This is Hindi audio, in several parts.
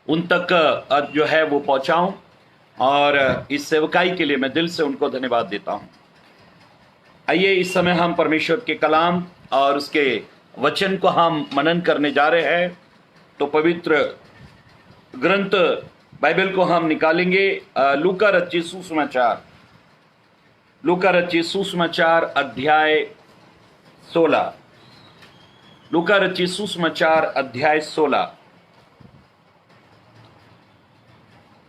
उन तक जो है वो पहुंचाऊं, और इस सेवकाई के लिए मैं दिल से उनको धन्यवाद देता हूं। आइए इस समय हम परमेश्वर के कलाम और उसके वचन को हम मनन करने जा रहे हैं। तो पवित्र ग्रंथ बाइबल को हम निकालेंगे। लूका रचित सुसमाचार अध्याय 16। लूका रचित सुसमाचार अध्याय 16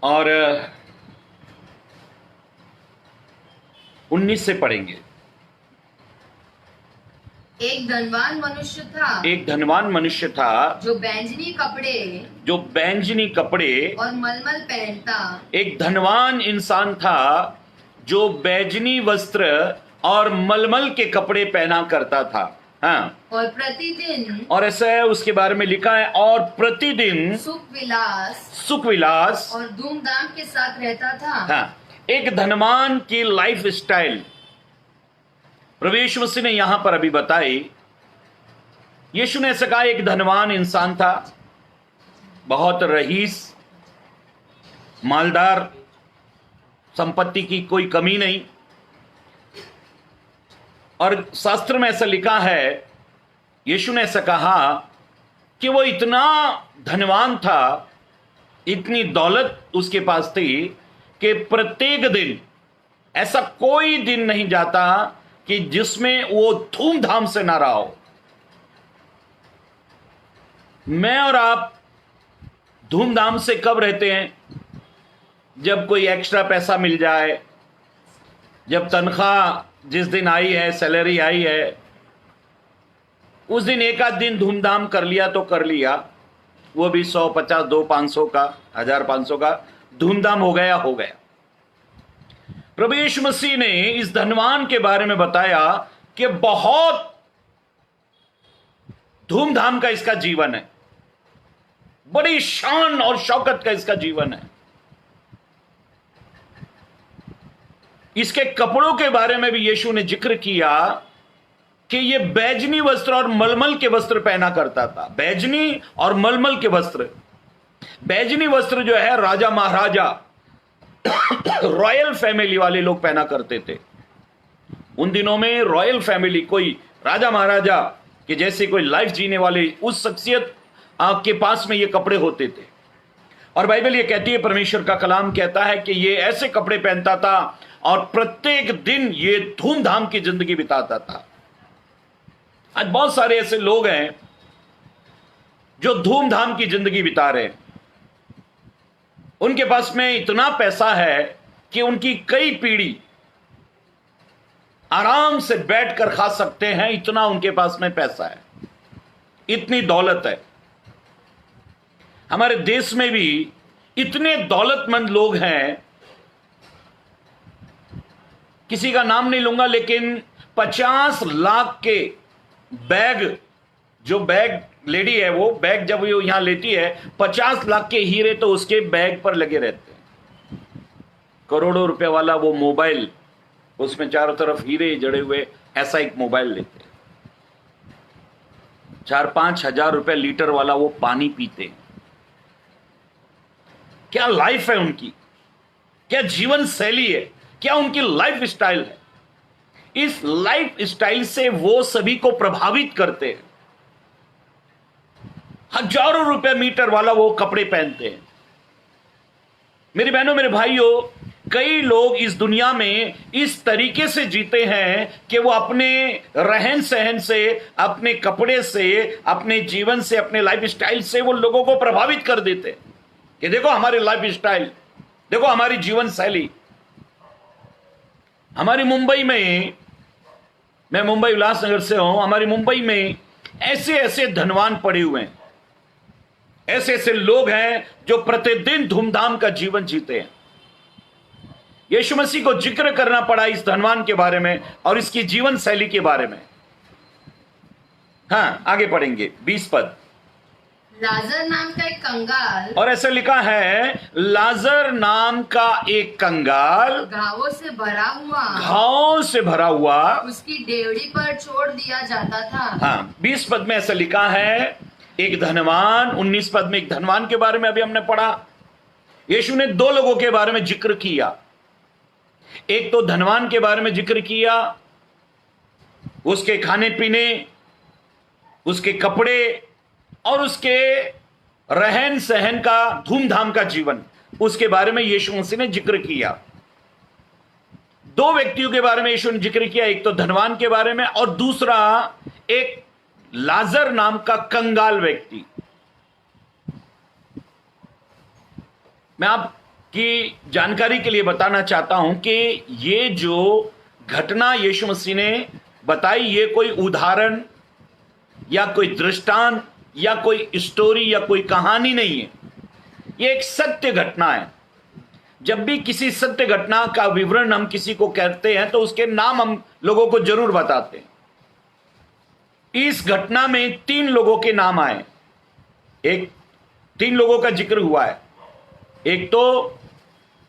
और 19 से पढ़ेंगे। एक धनवान मनुष्य था जो बैंजनी कपड़े और मलमल पहनता। एक धनवान इंसान था जो बैंजनी वस्त्र और मलमल के कपड़े पहना करता था। हाँ, और प्रतिदिन, और ऐसा है उसके बारे में लिखा है, और प्रतिदिन सुख विलास और धूमधाम के साथ रहता था। हाँ, एक धनवान की लाइफ स्टाइल प्रभु यीशु मसीह ने यहां पर अभी बताई। यीशु ने ऐसा कहा, एक धनवान इंसान था, बहुत रईस, मालदार, संपत्ति की कोई कमी नहीं। और शास्त्र में ऐसा लिखा है, यीशु ने ऐसा कहा कि वो इतना धनवान था, इतनी दौलत उसके पास थी कि प्रत्येक दिन ऐसा कोई दिन नहीं जाता कि जिसमें वो धूमधाम से ना रहा हो। मैं और आप धूमधाम से कब रहते हैं? जब कोई एक्स्ट्रा पैसा मिल जाए, जब तनख्वाह जिस दिन आई है, सैलरी आई है, उस दिन एक आध दिन धूमधाम कर लिया तो कर लिया, वो भी 100, 50, 200, 500 का, 1000, 500 का धूमधाम हो गया। प्रभु यीशु मसीह ने इस धनवान के बारे में बताया कि बहुत धूमधाम का इसका जीवन है, बड़ी शान और शौकत का इसका जीवन है। इसके कपड़ों के बारे में भी यीशु ने जिक्र किया कि ये बैजनी वस्त्र और मलमल के वस्त्र पहना करता था। बैजनी और मलमल के वस्त्र। बैजनी वस्त्र जो है राजा महाराजा रॉयल फैमिली वाले लोग पहना करते थे। उन दिनों में रॉयल फैमिली, कोई राजा महाराजा के जैसे कोई लाइफ जीने वाले उस शख्सियत के पास में ये कपड़े होते थे। और बाइबल ये कहती है, परमेश्वर का कलाम कहता है कि ये ऐसे कपड़े पहनता था और प्रत्येक दिन ये धूमधाम की जिंदगी बिताता था। आज बहुत सारे ऐसे लोग हैं जो धूमधाम की जिंदगी बिता रहे हैं। उनके पास में इतना पैसा है कि उनकी कई पीढ़ी आराम से बैठकर खा सकते हैं, इतना उनके पास में पैसा है, इतनी दौलत है। हमारे देश में भी इतने दौलतमंद लोग हैं, किसी का नाम नहीं लूंगा, लेकिन 50 लाख के बैग, जो बैग लेडी है वो बैग जब वो यहां लेती है, 50 लाख के हीरे तो उसके बैग पर लगे रहते हैं। करोड़ों रुपए वाला वो मोबाइल, उसमें चारों तरफ हीरे जड़े हुए, ऐसा एक मोबाइल लेते हैं। 4-5 हजार रुपए लीटर वाला वो पानी पीते हैं। क्या लाइफ है उनकी, क्या जीवन शैली है, क्या उनकी लाइफ स्टाइल है। इस लाइफ स्टाइल से वो सभी को प्रभावित करते हैं। हजारों रुपए मीटर वाला वो कपड़े पहनते हैं। मेरी बहनों, मेरे भाइयों, कई लोग इस दुनिया में इस तरीके से जीते हैं कि वो अपने रहन सहन से, अपने कपड़े से, अपने जीवन से, अपने लाइफ स्टाइल से वो लोगों को प्रभावित कर देते हैं कि देखो हमारी लाइफ स्टाइल, देखो हमारी जीवन शैली। हमारी मुंबई में, मैं मुंबई उल्लासनगर से हूं, हमारी मुंबई में ऐसे ऐसे धनवान पड़े हुए हैं, ऐसे ऐसे लोग हैं जो प्रतिदिन धूमधाम का जीवन जीते हैं। यीशु मसीह को जिक्र करना पड़ा इस धनवान के बारे में और इसकी जीवन शैली के बारे में। हाँ, आगे पढ़ेंगे 20 पद। लाजर नाम का एक कंगाल, और ऐसा लिखा है, लाजर नाम का एक कंगाल घावों से भरा हुआ उसकी डेवड़ी पर छोड़ दिया जाता था। हाँ, 20 पद में ऐसा लिखा है, एक धनवान, 19 पद में एक धनवान के बारे में अभी हमने पढ़ा। यीशु ने दो लोगों के बारे में जिक्र किया। एक तो धनवान के बारे में जिक्र किया, उसके खाने पीने, उसके कपड़े और उसके रहन सहन का, धूमधाम का जीवन, उसके बारे में यीशु मसीह ने जिक्र किया। दो व्यक्तियों के बारे में यीशु ने जिक्र किया, एक तो धनवान के बारे में और दूसरा एक लाजर नाम का कंगाल व्यक्ति। मैं आपकी जानकारी के लिए बताना चाहता हूं कि ये जो घटना यीशु मसीह ने बताई, ये कोई उदाहरण या कोई दृष्टांत या कोई स्टोरी या कोई कहानी नहीं है। ये एक सत्य घटना है। जब भी किसी सत्य घटना का विवरण हम किसी को कहते हैं तो उसके नाम हम लोगों को जरूर बताते हैं। इस घटना में 3 लोगों के नाम आए। एक 3 लोगों का जिक्र हुआ है। एक तो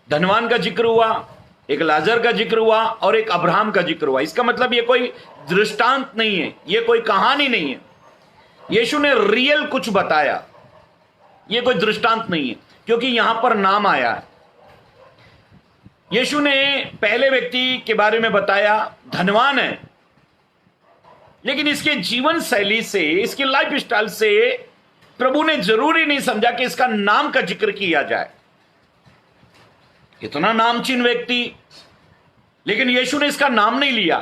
धनवान का जिक्र हुआ, एक लाजर का जिक्र हुआ और एक अब्राहम का जिक्र हुआ। इसका मतलब ये कोई दृष्टांत नहीं है, ये कोई कहानी नहीं है। यीशु ने रियल कुछ बताया, ये कोई दृष्टांत नहीं है, क्योंकि यहां पर नाम आया है। यीशु ने पहले व्यक्ति के बारे में बताया, धनवान है, लेकिन इसके जीवन शैली से, इसकी लाइफ स्टाइल से प्रभु ने जरूरी नहीं समझा कि इसका नाम का जिक्र किया जाए। इतना नामचीन व्यक्ति, लेकिन यीशु ने इसका नाम नहीं लिया।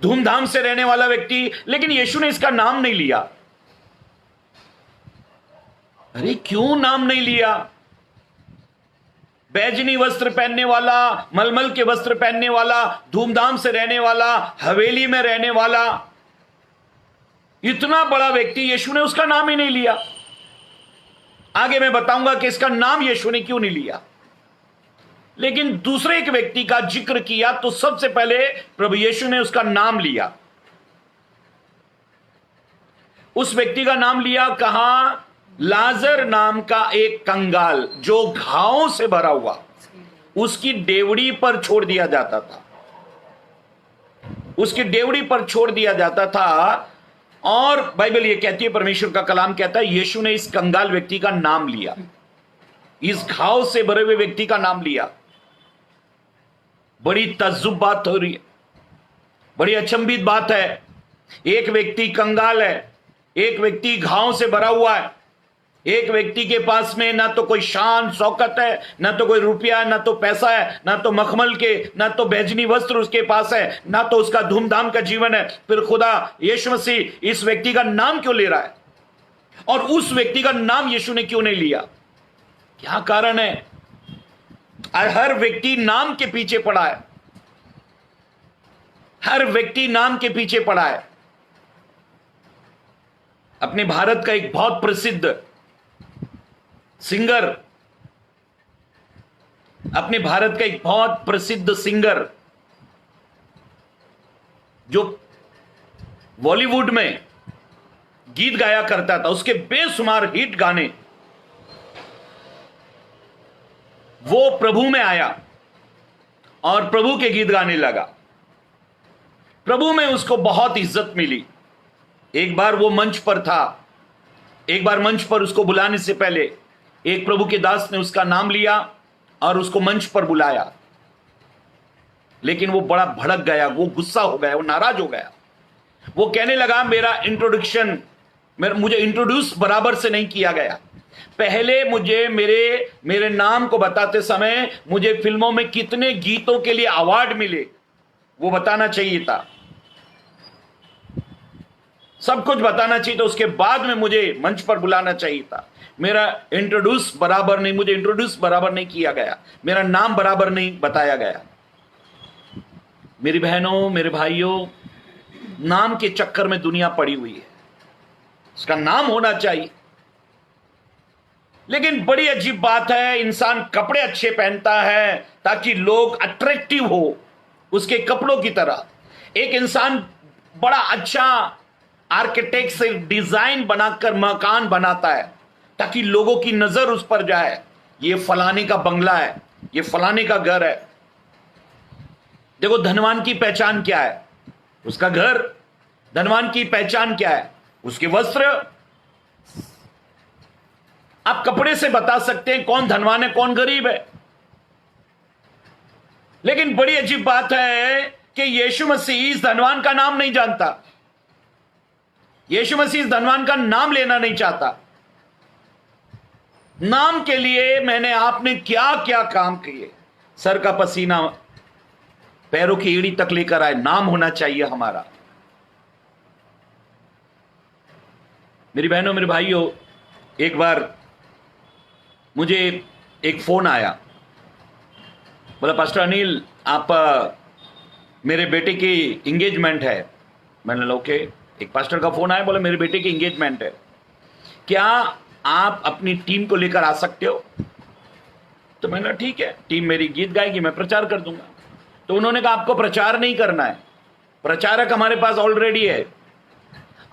धूमधाम से रहने वाला व्यक्ति, लेकिन यीशु ने इसका नाम नहीं लिया। अरे क्यों नाम नहीं लिया? बैजनी वस्त्र पहनने वाला, मलमल के वस्त्र पहनने वाला, धूमधाम से रहने वाला, हवेली में रहने वाला, इतना बड़ा व्यक्ति, यीशु ने उसका नाम ही नहीं लिया। आगे मैं बताऊंगा कि इसका नाम यीशु ने क्यों नहीं लिया। लेकिन दूसरे एक व्यक्ति का जिक्र किया तो सबसे पहले प्रभु यीशु ने उसका नाम लिया। उस व्यक्ति का नाम लिया, कहा, लाजर नाम का एक कंगाल जो घावों से भरा हुआ, उसकी डेवड़ी पर छोड़ दिया जाता था। उसकी डेवड़ी पर छोड़ दिया जाता था। और बाइबल ये कहती है, परमेश्वर का कलाम कहता है, यीशु ने इस कंगाल व्यक्ति का नाम लिया, इस घाव से भरे हुए व्यक्ति का नाम लिया। बड़ी तज्जुब बात हो रही है, बड़ी अचंभित बात है। एक व्यक्ति कंगाल है, एक व्यक्ति घाव से भरा हुआ है, एक व्यक्ति के पास में ना तो कोई शान शौकत है, ना तो कोई रुपया, ना तो पैसा है, ना तो मखमल के, ना तो बैजनी वस्त्र उसके पास है, ना तो उसका धूमधाम का जीवन है। फिर खुदा यीशु मसीह इस व्यक्ति का नाम क्यों ले रहा है? और उस व्यक्ति का नाम यीशु ने क्यों नहीं लिया? क्या कारण है? हर व्यक्ति नाम के पीछे पड़ा है, हर व्यक्ति नाम के पीछे पड़ा है। अपने भारत का एक बहुत प्रसिद्ध सिंगर, अपने भारत का एक बहुत प्रसिद्ध सिंगर जो बॉलीवुड में गीत गाया करता था, उसके बेशुमार हिट गाने, वो प्रभु में आया और प्रभु के गीत गाने लगा। प्रभु में उसको बहुत इज्जत मिली। एक बार वो मंच पर था, एक बार मंच पर उसको बुलाने से पहले एक प्रभु के दास ने उसका नाम लिया और उसको मंच पर बुलाया, लेकिन वो बड़ा भड़क गया, वो गुस्सा हो गया, वो नाराज हो गया। वो कहने लगा, मेरा इंट्रोडक्शन, मुझे इंट्रोड्यूस बराबर से नहीं किया गया। पहले मुझे मेरे नाम को बताते समय मुझे फिल्मों में कितने गीतों के लिए अवार्ड मिले वो बताना चाहिए था, सब कुछ बताना चाहिए था। उसके बाद में मुझे मंच पर बुलाना चाहिए था। मेरा इंट्रोड्यूस बराबर नहीं, मुझे इंट्रोड्यूस बराबर नहीं किया गया, मेरा नाम बराबर नहीं बताया गया। मेरी बहनों, मेरे भाइयों, नाम के चक्कर में दुनिया पड़ी हुई है। उसका नाम होना चाहिए। लेकिन बड़ी अजीब बात है, इंसान कपड़े अच्छे पहनता है ताकि लोग अट्रैक्टिव हो उसके कपड़ों की तरह। एक इंसान बड़ा अच्छा आर्किटेक्ट से डिजाइन बनाकर मकान बनाता है ताकि लोगों की नजर उस पर जाए, ये फलाने का बंगला है, ये फलाने का घर है। देखो, धनवान की पहचान क्या है? उसका घर। धनवान की पहचान क्या है? उसके वस्त्र। आप कपड़े से बता सकते हैं कौन धनवान है कौन गरीब है। लेकिन बड़ी अजीब बात है कि यीशु मसीह इस धनवान का नाम नहीं जानता, यीशु मसीह इस धनवान का नाम लेना नहीं चाहता। नाम के लिए मैंने आपने क्या क्या काम किए, सर का पसीना पैरों की एड़ी तक लेकर आए, नाम होना चाहिए हमारा। मेरी बहनों मेरे भाइयों, एक बार मुझे एक फोन आया, बोला पास्टर अनिल आप मेरे बेटे की इंगेजमेंट है। मैंने बोला ओके। एक पास्टर का फोन आया, बोला मेरे बेटे की इंगेजमेंट है, क्या आप अपनी टीम को लेकर आ सकते हो? तो मैंने ठीक है, टीम मेरी गीत गाएगी, मैं प्रचार कर दूंगा। तो उन्होंने कहा आपको प्रचार नहीं करना है, प्रचारक हमारे पास ऑलरेडी है,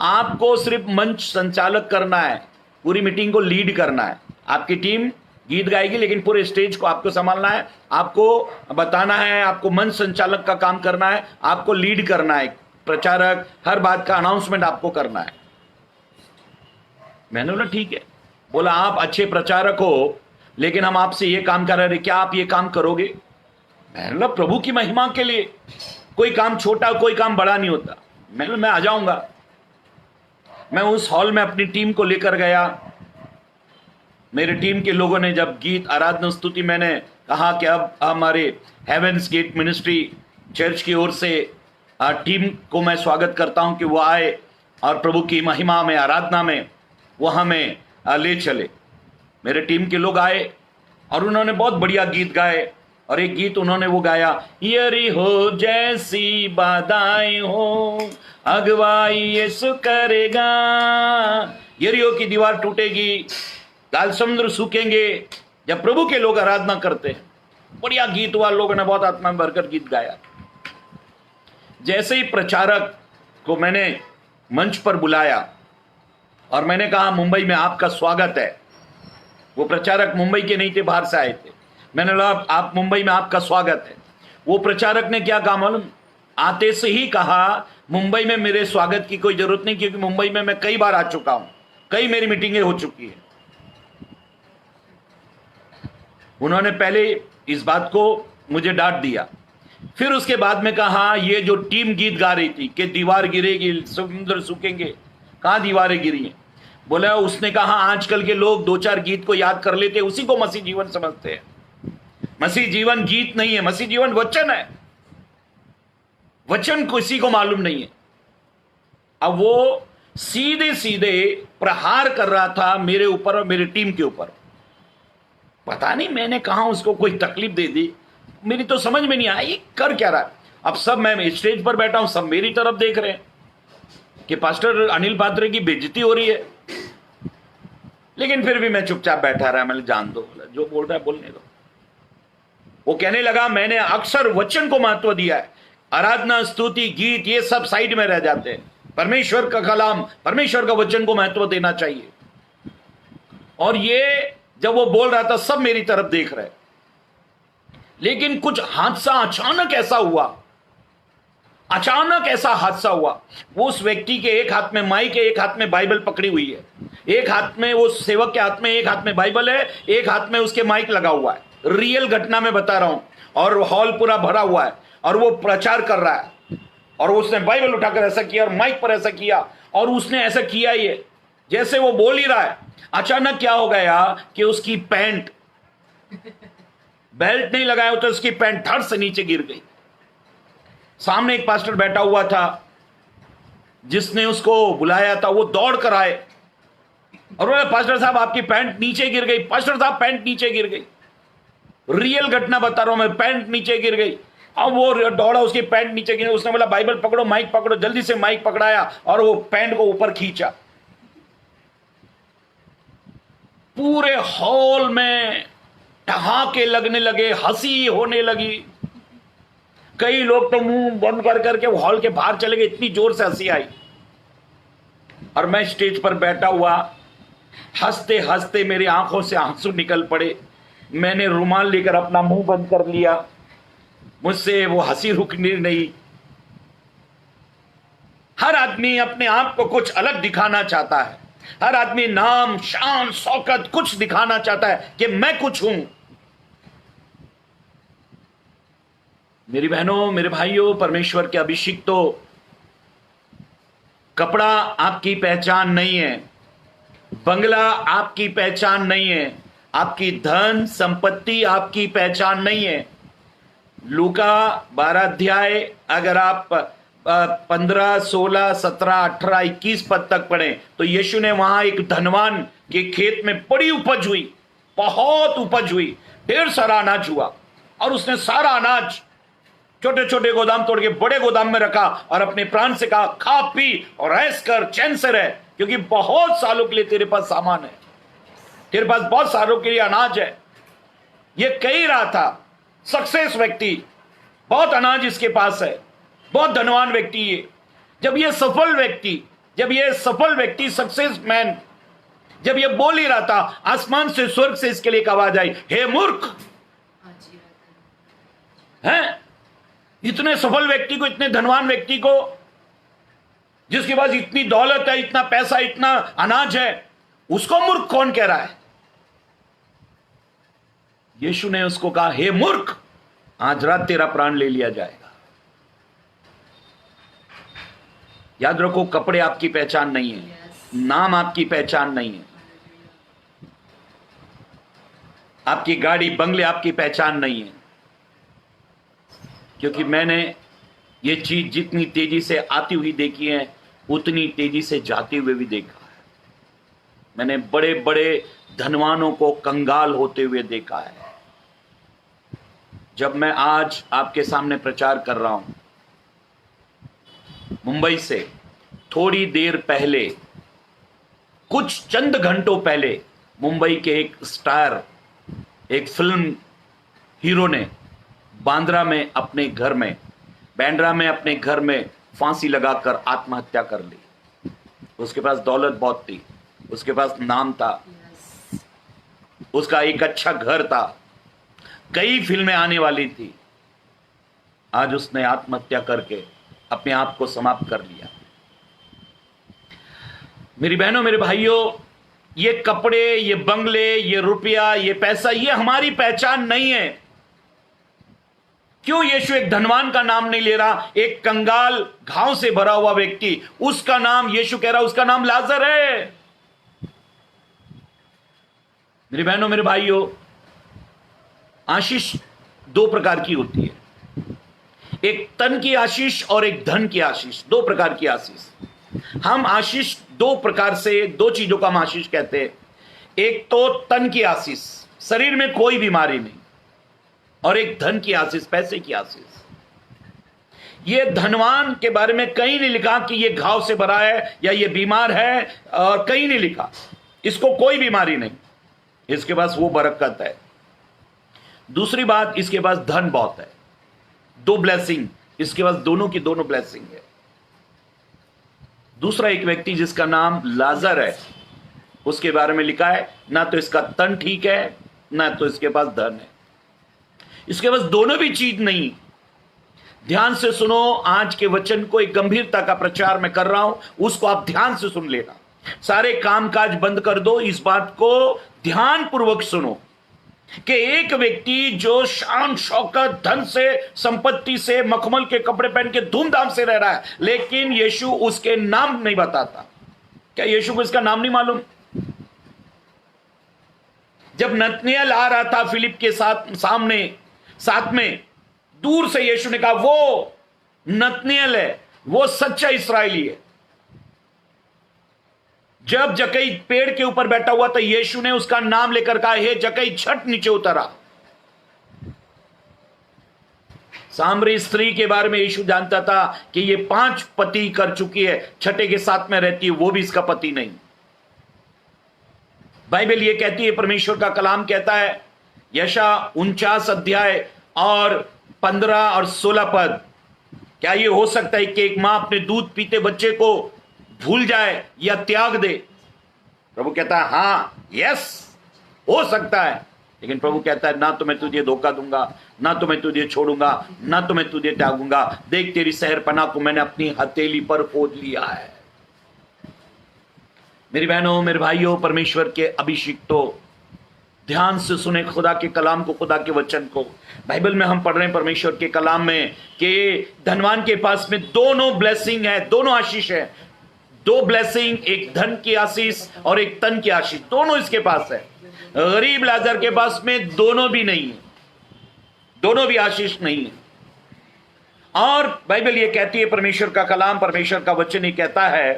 आपको सिर्फ मंच संचालक करना है, पूरी मीटिंग को लीड करना है। आपकी टीम गीत गाएगी लेकिन पूरे स्टेज को आपको संभालना है, आपको बताना है, आपको मंच संचालक का काम करना है, आपको लीड करना है, प्रचारक हर बात का अनाउंसमेंट आपको करना है। मैंने बोला ठीक है। बोला आप अच्छे प्रचारक हो लेकिन हम आपसे ये काम कर रहे हैं, क्या आप ये काम करोगे? मैंने बोला प्रभु की महिमा के लिए कोई काम छोटा कोई काम बड़ा नहीं होता। मैं आ जाऊंगा। मैं उस हॉल में अपनी टीम को लेकर गया। मेरे टीम के लोगों ने जब गीत आराधना स्तुति, मैंने कहा कि अब हमारे हेवेंस गेट मिनिस्ट्री चर्च की ओर से टीम को मैं स्वागत करता हूं कि वो आए और प्रभु की महिमा में आराधना में वो हमें ले चले। मेरे टीम के लोग आए और उन्होंने बहुत बढ़िया गीत गाए। और एक गीत उन्होंने वो गाया, यरीहो जैसी बाधाएं हो अगुवाई यीशु करेगा, यरीहो की दीवार टूटेगी, लाल समुद्र सूखेंगे जब प्रभु के लोग आराधना करते हैं। बढ़िया गीत हुआ, लोगों ने बहुत आत्मा में भरकर गीत गाया। जैसे ही प्रचारक को मैंने मंच पर बुलाया और मैंने कहा मुंबई में आपका स्वागत है, वो प्रचारक मुंबई के नहीं थे, बाहर से आए थे। मैंने बोला आप मुंबई में आपका स्वागत है। वो प्रचारक ने क्या कहा मालूम? आते से ही कहा मुंबई में मेरे स्वागत की कोई जरूरत नहीं, क्योंकि मुंबई में मैं कई बार आ चुका हूं, कई मेरी मीटिंगें हो चुकी है। उन्होंने पहले इस बात को मुझे डांट दिया, फिर उसके बाद में कहा ये जो टीम गीत गा रही थी कि दीवार गिरेगी समुद्र सूखेंगे, कहां दीवारें गिरी हैं? बोला उसने कहा आजकल के लोग दो चार गीत को याद कर लेते, उसी को मसीह जीवन समझते हैं। मसीह जीवन गीत नहीं है, मसीह जीवन वचन है। वचन किसी को मालूम नहीं है। अब वो सीधे सीधे प्रहार कर रहा था मेरे ऊपर और मेरी टीम के ऊपर। पता नहीं मैंने कहा उसको कोई तकलीफ दे दी, मेरी तो समझ में नहीं आया ये कर क्या रहा है। अब सब, मैं स्टेज पर बैठा हूं, सब मेरी तरफ देख रहे हैं कि पास्टर अनिल पात्रे की बेइज्जती हो रही है। लेकिन फिर भी मैं चुपचाप बैठा रहा। मैंने जान दो, जो बोल रहा है बोलने दो। वो कहने लगा मैंने अक्सर वचन को महत्व दिया है, आराधना स्तुति गीत ये सब साइड में रह जाते हैं, परमेश्वर का कलाम परमेश्वर का वचन को महत्व देना चाहिए। और ये जब वो बोल रहा था सब मेरी तरफ देख रहे। लेकिन कुछ हादसा अचानक ऐसा हुआ, अचानक ऐसा हादसा हुआ, वो उस व्यक्ति के एक हाथ में माइक है, एक हाथ में बाइबल पकड़ी हुई है, एक हाथ में वो सेवक के हाथ में एक हाथ में बाइबल है, एक हाथ में उसके माइक लगा हुआ है। रियल घटना में बता रहा हूं। और हॉल पूरा भरा हुआ है और वो प्रचार कर रहा है और उसने बाइबल उठाकर ऐसा किया और माइक पर ऐसा किया और उसने ऐसा किया ही है जैसे वो बोल ही रहा है। अचानक क्या हो गया कि उसकी पैंट, बेल्ट नहीं लगाया तो उसकी पैंट धड़ से नीचे गिर गई। सामने एक पास्टर बैठा हुआ था जिसने उसको बुलाया था, वो दौड़ कर आए और बोले पास्टर साहब आपकी पैंट नीचे गिर गई, पास्टर साहब पैंट नीचे गिर गई। रियल घटना बता रहा हूं मैं, पैंट नीचे गिर गई। अब वो दौड़ा, उसकी पैंट नीचे गिरी, उसने बोला बाइबल पकड़ो माइक पकड़ो, जल्दी से माइक पकड़ाया और वो पैंट को ऊपर खींचा। पूरे हॉल में ठहाके लगने लगे, हंसी होने लगी। कई लोग तो मुंह बंद कर करके हॉल के बाहर चले गए, इतनी जोर से हंसी आई। और मैं स्टेज पर बैठा हुआ, हंसते हंसते मेरी आंखों से आंसू निकल पड़े। मैंने रुमाल लेकर अपना मुंह बंद कर लिया, मुझसे वो हंसी रुकनी नहीं। हर आदमी अपने आप को कुछ अलग दिखाना चाहता है, हर आदमी नाम, शान, शौकत कुछ दिखाना चाहता है कि मैं कुछ हूं। मेरी बहनों, मेरे भाइयों, परमेश्वर के अभिषिक्तों, कपड़ा आपकी पहचान नहीं है, बंगला आपकी पहचान नहीं है, आपकी धन संपत्ति आपकी पहचान नहीं है। लूका 12 अध्याय अगर आप 15, 16, 17, 18, 21 पद तक पढ़ें तो यीशु ने वहां एक धनवान के खेत में बड़ी उपज हुई, बहुत उपज हुई, ढेर सारा अनाज हुआ, और उसने सारा अनाज छोटे छोटे गोदाम तोड़ के बड़े गोदाम में रखा और अपने प्राण से कहा, खा पी और ऐश कर, चैन से रह, क्योंकि बहुत सालों के लिए तेरे पास सामान है, तेरे पास बहुत सालों के लिए अनाज है। ये कह रहा था सक्सेस व्यक्ति, बहुत अनाज इसके पास है, बहुत धनवान व्यक्ति है। जब ये सफल व्यक्ति सक्सेस मैन जब ये बोल ही रहा था, आसमान से, स्वर्ग से इसके लिए एक आवाज आई, हे मूर्ख। हैं? इतने सफल व्यक्ति को, इतने धनवान व्यक्ति को, जिसके पास इतनी दौलत है, इतना पैसा, इतना अनाज है, उसको मूर्ख कौन कह रहा है? यीशु ने उसको कहा, हे मूर्ख, आज रात तेरा प्राण ले लिया जाएगा। याद रखो, कपड़े आपकी पहचान नहीं है, नाम आपकी पहचान नहीं है, आपकी गाड़ी बंगले आपकी पहचान नहीं है। क्योंकि मैंने ये चीज जितनी तेजी से आती हुई देखी है, उतनी तेजी से जाते हुए भी देखा है। मैंने बड़े बड़े धनवानों को कंगाल होते हुए देखा है। जब मैं आज आपके सामने प्रचार कर रहा हूं, मुंबई से थोड़ी देर पहले, कुछ चंद घंटों पहले, मुंबई के एक स्टार, एक फिल्म हीरो ने बांद्रा में अपने घर में, बैंड्रा में अपने घर में फांसी लगाकर आत्महत्या कर ली। उसके पास दौलत बहुत थी, उसके पास नाम था, उसका एक अच्छा घर था, कई फिल्में आने वाली थी। आज उसने आत्महत्या करके अपने आप को समाप्त कर लिया। मेरी बहनों, मेरे भाइयों, ये कपड़े, ये बंगले, ये रुपया, ये पैसा, ये हमारी पहचान नहीं है। क्यों यीशु एक धनवान का नाम नहीं ले रहा? एक कंगाल, घाव से भरा हुआ व्यक्ति, उसका नाम यीशु कह रहा, उसका नाम लाजर है। मेरी बहनों, मेरे भाइयों, आशीष दो प्रकार की होती है, एक तन की आशीष और एक धन की आशीष। दो प्रकार की आशीष। हम आशीष दो प्रकार से, दो चीजों का हम आशीष कहते हैं। एक तो तन की आशीष, शरीर में कोई बीमारी नहीं, और एक धन की आशीष, पैसे की आशीष। ये धनवान के बारे में कहीं नहीं लिखा कि ये घाव से भरा है या ये बीमार है, और कहीं नहीं लिखा इसको कोई बीमारी नहीं, इसके पास वो बरकत है। दूसरी बात, इसके पास धन बहुत है, दो ब्लेसिंग, इसके पास दोनों की दोनों ब्लेसिंग है। दूसरा एक व्यक्ति जिसका नाम लाजर है, उसके बारे में लिखा है ना तो इसका तन ठीक है, ना तो इसके पास धन है, इसके पास दोनों भी चीज नहीं। ध्यान से सुनो, आज के वचन को एक गंभीरता का प्रचार मैं कर रहा हूं, उसको आप ध्यान से सुन लेना। सारे कामकाज बंद कर दो, इस बात को ध्यान पूर्वक सुनो कि एक व्यक्ति जो शान शौकत, धन से, संपत्ति से, मखमल के कपड़े पहन के धूमधाम से रह रहा है, लेकिन यीशु उसके नाम नहीं बताता। क्या यीशु को इसका नाम नहीं मालूम? जब नतनिएल आ रहा था फिलिप के साथ में, दूर से यीशु ने कहा, वो नतनिएल है, वो सच्चा इस्राएली है। जब जकई पेड़ के ऊपर बैठा हुआ था, यीशु ने उसका नाम लेकर कहा, हे जकई, झट नीचे उतरा। सामरी स्त्री के बारे में यीशु जानता था कि ये 5 पति कर चुकी है, छठे के साथ में रहती है, वो भी इसका पति नहीं। बाइबल ये कहती है, परमेश्वर का कलाम कहता है, यशा 49 अध्याय और 15 और 16 पद, क्या ये हो सकता है कि एक मां अपने दूध पीते बच्चे को भूल जाए या त्याग दे? प्रभु कहता है, हां, यस, हो सकता है। लेकिन प्रभु कहता है, ना तो मैं तुझे धोखा दूंगा, ना तो मैं तुझे छोड़ूंगा, ना तो मैं तुझे त्यागूंगा। देख, तेरी शहरपनाह को मैंने अपनी हथेली पर खोद लिया है। मेरी बहनों, मेरे भाइयों, परमेश्वर के अभिषिक्तों, ध्यान से सुने खुदा के कलाम को, खुदा के वचन को। बाइबल में हम पढ़ रहे हैं परमेश्वर के कलाम में कि धनवान के पास में दोनों ब्लेसिंग है, दोनों आशीष है। दो ब्लेसिंग, एक धन की आशीष और एक तन की आशीष, दोनों इसके पास है। गरीब लाजर के पास में दोनों भी नहीं है, दोनों भी आशीष नहीं है। और बाइबल ये कहती है, परमेश्वर का कलाम, परमेश्वर का वचन ये कहता है,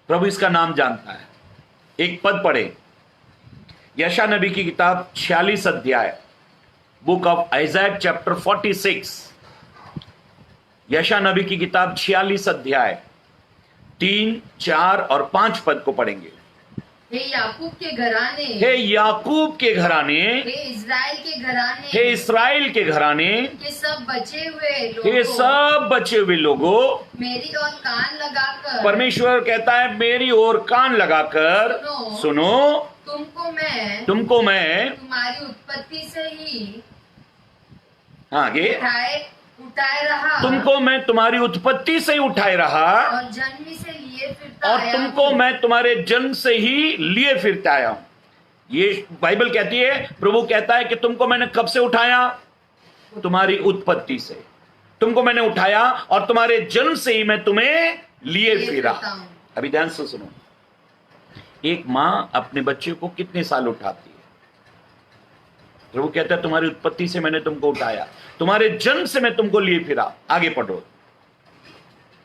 प्रभु इसका नाम जानता है। एक पद पढ़े, यशा नबी की किताब 46 अध्याय, बुक ऑफ आइजैक चैप्टर 46। यशा नबी की किताब 46 अध्याय 3, 4 और 5 पद को पढ़ेंगे। हे याकूब के घराने, हे याकूब के घराने, हे इस्राएल के घराने, हे इस्राएल के घराने, के सब बचे हुए लोगों, हे सब बचे हुए लोगों, मेरी ओर कान लगाकर, परमेश्वर कहता है मेरी ओर कान लगाकर सुनो, तुमको मैं तुम्हारी उत्पत्ति से ही आगे, उठाए रहा, तुमको मैं तुम्हारी उत्पत्ति से ही उठाए रहा, और जन्म से लिए फिरता और आया तुमको हूं। मैं तुम्हारे जन्म से ही लिए फिरता आया हूं। ये बाइबल कहती है, प्रभु कहता है कि तुमको मैंने कब से उठाया? तुम्हारी उत्पत्ति से तुमको मैंने उठाया, और तुम्हारे जन्म से ही मैं तुम्हें लिए फिरा। अभी ध्यान से सुनो, एक मां अपने बच्चे को कितने साल उठाती है? प्रभु कहता है तुम्हारी उत्पत्ति से मैंने तुमको उठाया, तुम्हारे जन्म से मैं तुमको लिए फिरा। आगे पढ़ो,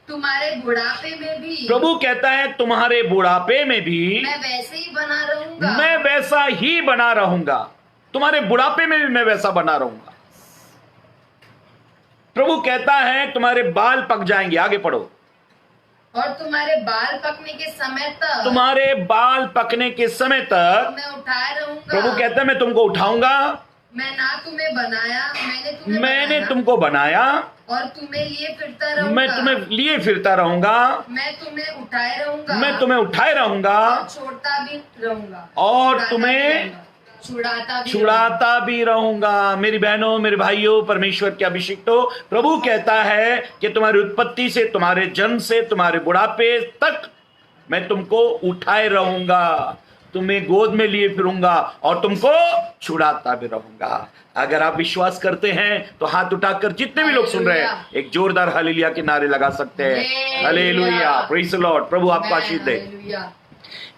तुम्हारे बुढ़ापे में भी, प्रभु कहता है तुम्हारे बुढ़ापे में भी मैं वैसे ही बना रहूंगा, मैं वैसा ही बना रहूंगा। तुम्हारे बुढ़ापे में भी मैं वैसा बना रहूंगा। प्रभु कहता है तुम्हारे बाल पक जाएंगे। आगे पढ़ो, और तुम्हारे बाल पकने के समय तक, तुम्हारे बाल पकने के समय तक मैं उठाए रहूंगा। प्रभु कहता है मैं तुमको उठाऊंगा। मैं ना तुम्हें बनाया, मैंने बनाया, तुमको बनाया, और तुम्हें लिए फिरता रहूंगा। मैं तुम्हें लिए फिरता रहूंगा, मैं तुम्हें उठाए रहूंगा, मैं तुम्हें उठाए रहूंगा, और छोड़ता भी रहूंगा, और तुम्हें छुड़ाता भी रहूंगा। मेरी बहनों, मेरे भाइयों, परमेश्वर के अभिषिक्तों, प्रभु कहता है कि तुम्हारी उत्पत्ति से, तुम्हारे जन्म से, तुम्हारे बुढ़ापे तक मैं तुमको उठाए रहूंगा, तुम्हें गोद में लिए फिरूंगा, और तुमको छुड़ाता भी रहूंगा। अगर आप विश्वास करते हैं तो हाथ उठाकर, जितने भी लोग सुन रहे हैं, एक जोरदार हालेलुया के नारे लगा सकते हैं। Hallelujah, praise the lord. प्रभु आपको आशीष दे।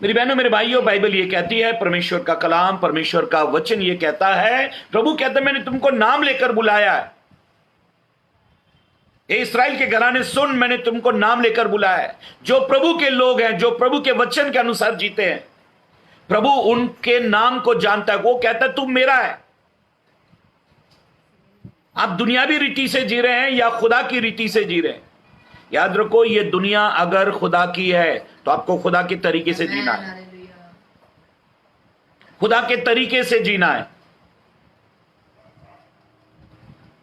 मेरी बहनों, मेरे भाइयों, बाइबल ये कहती है, परमेश्वर का कलाम, परमेश्वर का वचन ये कहता है, प्रभु कहता है मैंने तुमको नाम लेकर बुलाया है। ए इस्राएल के घराने सुन, मैंने तुमको नाम लेकर बुलाया है। जो प्रभु के लोग हैं, जो प्रभु के वचन के अनुसार जीते हैं, प्रभु उनके नाम को जानता है। वो कहता है तू मेरा है। आप दुनियावी रीति से जी रहे हैं या खुदा की रीति से जी रहे हैं, याद रखो, ये दुनिया अगर खुदा की है तो आपको खुदा के तरीके से जीना है, खुदा के तरीके से जीना है।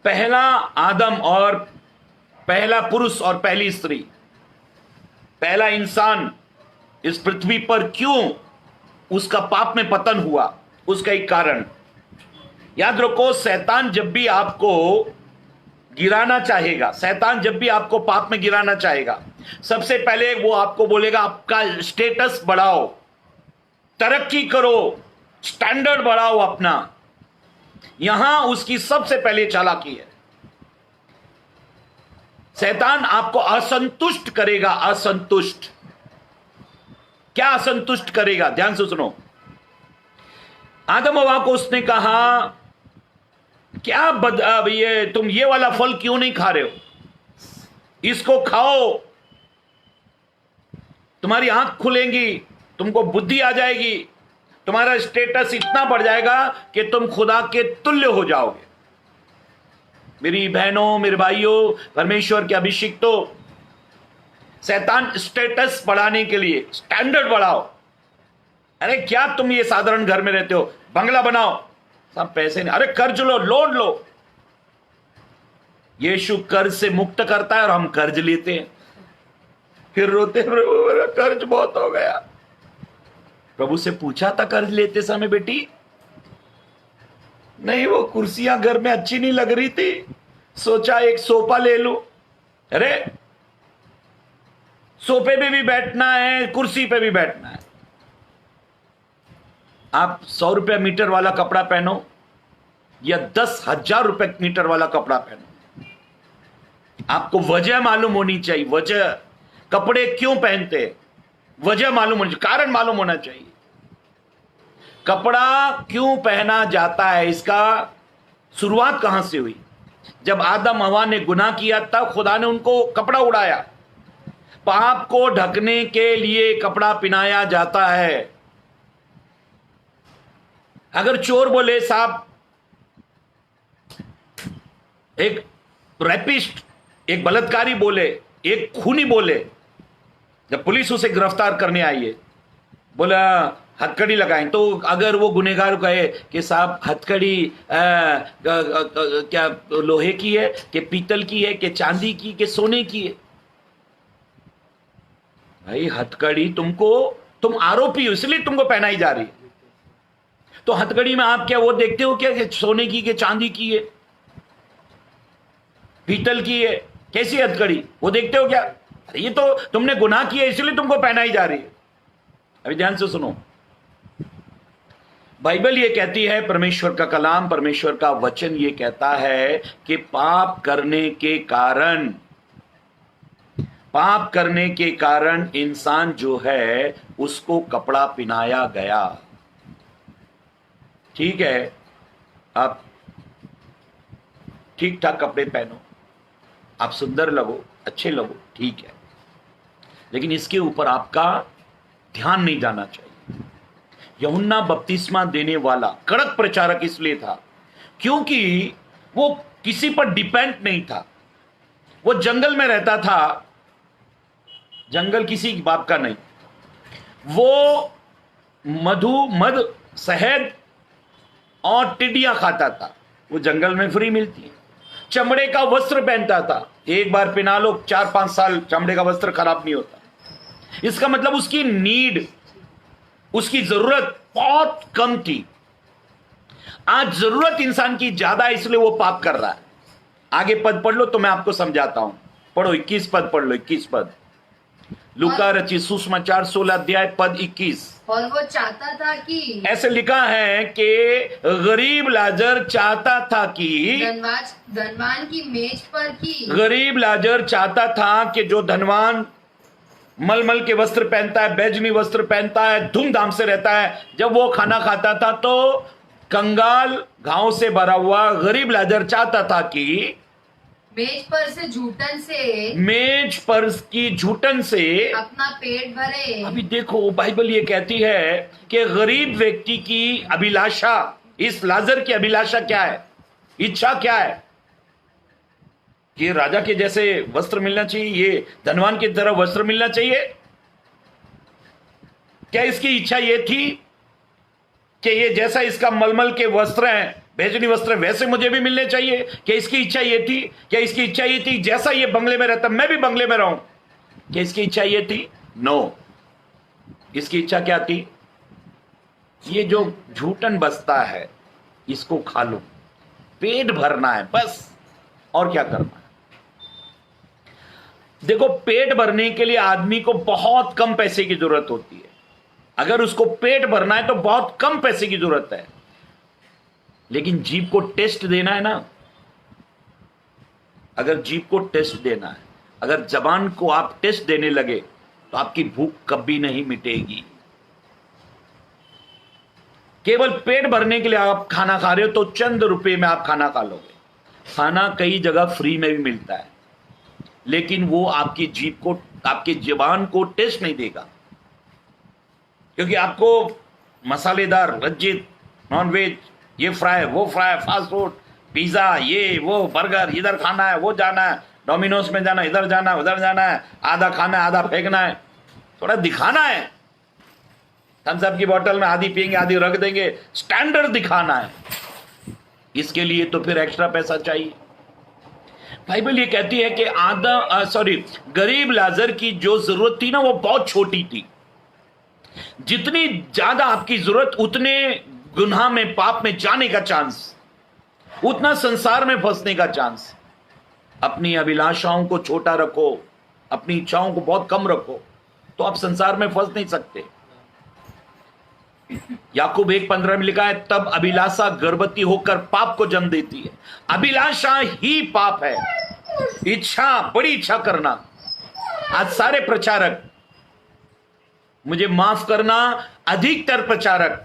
पहला आदम और पहला पुरुष और पहली स्त्री, पहला इंसान इस पृथ्वी पर क्यों उसका पाप में पतन हुआ, उसका एक कारण, याद रखो, शैतान जब भी आपको गिराना चाहेगा, शैतान जब भी आपको पाप में गिराना चाहेगा, सबसे पहले वो आपको बोलेगा आपका स्टेटस बढ़ाओ, तरक्की करो, स्टैंडर्ड बढ़ाओ अपना। यहां उसकी सबसे पहले चालाकी है। शैतान आपको असंतुष्ट करेगा। असंतुष्ट, क्या असंतुष्ट करेगा? ध्यान से सुनो। आदम हवा को उसने कहा क्या ये तुम ये वाला फल क्यों नहीं खा रहे हो? इसको खाओ, तुम्हारी आंख खुलेंगी, तुमको बुद्धि आ जाएगी, तुम्हारा स्टेटस इतना बढ़ जाएगा कि तुम खुदा के तुल्य हो जाओगे। मेरी बहनों, मेरे भाइयों, परमेश्वर के अभिषिक्तों, शैतान स्टेटस बढ़ाने के लिए, स्टैंडर्ड बढ़ाओ। अरे क्या तुम ये साधारण घर में रहते हो, बंगला बनाओ, सब पैसे नहीं, अरे कर्ज लो, लोन लो। यीशु कर्ज से मुक्त करता है और हम कर्ज लेते हैं, फिर रोते मेरा कर्ज बहुत हो गया। प्रभु से पूछा था कर्ज लेते समय, बेटी नहीं, वो कुर्सियां घर में अच्छी नहीं लग रही थी, सोचा एक सोफा ले लूं। अरे सोफे पे भी बैठना है, कुर्सी पे भी बैठना है। आप 100 रुपया मीटर वाला कपड़ा पहनो या 10,000 रुपए मीटर वाला कपड़ा पहनो, आपको वजह मालूम होनी चाहिए। वजह, कपड़े क्यों पहनते हैं, वजह मालूम होनी चाहिए, कारण मालूम होना चाहिए। कपड़ा क्यों पहना जाता है, इसका शुरुआत कहां से हुई? जब आदम हवा ने गुनाह किया तब खुदा ने उनको कपड़ा उड़ाया। पाप को ढकने के लिए कपड़ा पहनाया जाता है। अगर चोर बोले साहब, एक रैपिस्ट, एक बलात्कारी बोले, एक खूनी बोले, जब पुलिस उसे गिरफ्तार करने आई है, बोला हथकड़ी लगाएं, तो अगर वो गुनहगार कहे कि साहब हथकड़ी क्या लोहे की है कि पीतल की है कि चांदी की कि सोने की है? भाई हथकड़ी तुम आरोपी हो इसलिए तुमको पहनाई जा रही है। तो हथकड़ी में आप क्या वो देखते हो क्या कि सोने की कि चांदी की है, पीतल की है, कैसी हथकड़ी, वो देखते हो क्या? अरे ये तो तुमने गुनाह किया इसलिए तुमको पहनाई जा रही है। अभी ध्यान से सुनो, बाइबल ये कहती है, परमेश्वर का कलाम, परमेश्वर का वचन ये कहता है कि पाप करने के कारण इंसान जो है उसको कपड़ा पहनाया गया। ठीक है, आप ठीक ठाक कपड़े पहनो, आप सुंदर लगो, अच्छे लगो, ठीक है, लेकिन इसके ऊपर आपका ध्यान नहीं जाना चाहिए। यूहन्ना बपतिस्मा देने वाला कड़क प्रचारक इसलिए था क्योंकि वो किसी पर डिपेंड नहीं था। वो जंगल में रहता था, जंगल किसी बाप का नहीं। वो मध, शहद और टिड्डियां खाता था, वो जंगल में फ्री मिलती है। चमड़े का वस्त्र पहनता था, एक बार पहना लो 4-5 साल चमड़े का वस्त्र खराब नहीं होता। इसका मतलब उसकी नीड, उसकी जरूरत बहुत कम थी। आज जरूरत इंसान की ज्यादा है, इसलिए वो पाप कर रहा है। आगे पद पढ़ लो तो मैं आपको समझाता हूं। पढ़ो 21 पद पढ़ लो, 21 पद, लूका रचित सुसमाचार 16 अध्याय पद 21। और वो चाहता था कि, ऐसे लिखा है कि गरीब लाजर चाहता था कि, धनवान की मेज पर की, गरीब लाजर चाहता था कि जो धनवान मलमल के वस्त्र पहनता है, बैजनी वस्त्र पहनता है, धूमधाम से रहता है, जब वो खाना खाता था तो कंगाल घाव से भरा हुआ गरीब लाजर चाहता था कि मेज पर की झूठन से अपना पेट भरे। अभी देखो बाइबल ये कहती है कि गरीब व्यक्ति की अभिलाषा, इस लाजर की अभिलाषा क्या है, इच्छा क्या है? कि राजा के जैसे वस्त्र मिलना चाहिए, ये धनवान की तरह वस्त्र मिलना चाहिए। क्या इसकी इच्छा ये थी कि ये जैसा इसका मलमल के वस्त्र हैं, बैजनी वस्त्र, वैसे मुझे भी मिलने चाहिए? क्या इसकी इच्छा ये थी? क्या इसकी इच्छा ये थी जैसा ये बंगले में रहता मैं भी बंगले में रहूं? क्या इसकी इच्छा ये थी? नो। इसकी इच्छा क्या थी? ये जो झूठन बसता है इसको खा लो, पेट भरना है बस, और क्या करना है? देखो, पेट भरने के लिए आदमी को बहुत कम पैसे की जरूरत होती है। अगर उसको पेट भरना है तो बहुत कम पैसे की जरूरत है, लेकिन जीभ को टेस्ट देना है ना, अगर जीभ को टेस्ट देना है, अगर जबान को आप टेस्ट देने लगे तो आपकी भूख कभी नहीं मिटेगी। केवल पेट भरने के लिए आप खाना खा रहे हो तो चंद रुपए में आप खाना खा लोगे। खाना कई जगह फ्री में भी मिलता है, लेकिन वो आपकी जीभ को, आपकी जबान को टेस्ट नहीं देगा, क्योंकि आपको मसालेदार, रज्जित, नॉनवेज, ये फ्राई, वो फ्राई, फास्ट फूड, पिज्जा, ये वो, बर्गर, इधर खाना है, वो जाना है, डोमिनोज में जाना, इधर जाना है, उधर जाना है, आधा खाना है, आधा फेंकना है, थोड़ा दिखाना है। थम्स अप की बोतल में आधी पियेंगे, आधी रख देंगे, स्टैंडर्ड दिखाना है। इसके लिए तो फिर एक्स्ट्रा पैसा चाहिए। बाइबल ये कहती है कि गरीब लाजर की जो जरूरत थी ना, वो बहुत छोटी थी। जितनी ज्यादा आपकी जरूरत, उतने गुनाह में, पाप में जाने का चांस, उतना संसार में फंसने का चांस। अपनी अभिलाषाओं को छोटा रखो, अपनी इच्छाओं को बहुत कम रखो, तो आप संसार में फंस नहीं सकते। याकूब 1:15 में लिखा है, तब अभिलाषा गर्भवती होकर पाप को जन्म देती है। अभिलाषा ही पाप है, इच्छा, बड़ी इच्छा करना। आज सारे प्रचारक, मुझे माफ करना, अधिकतर प्रचारक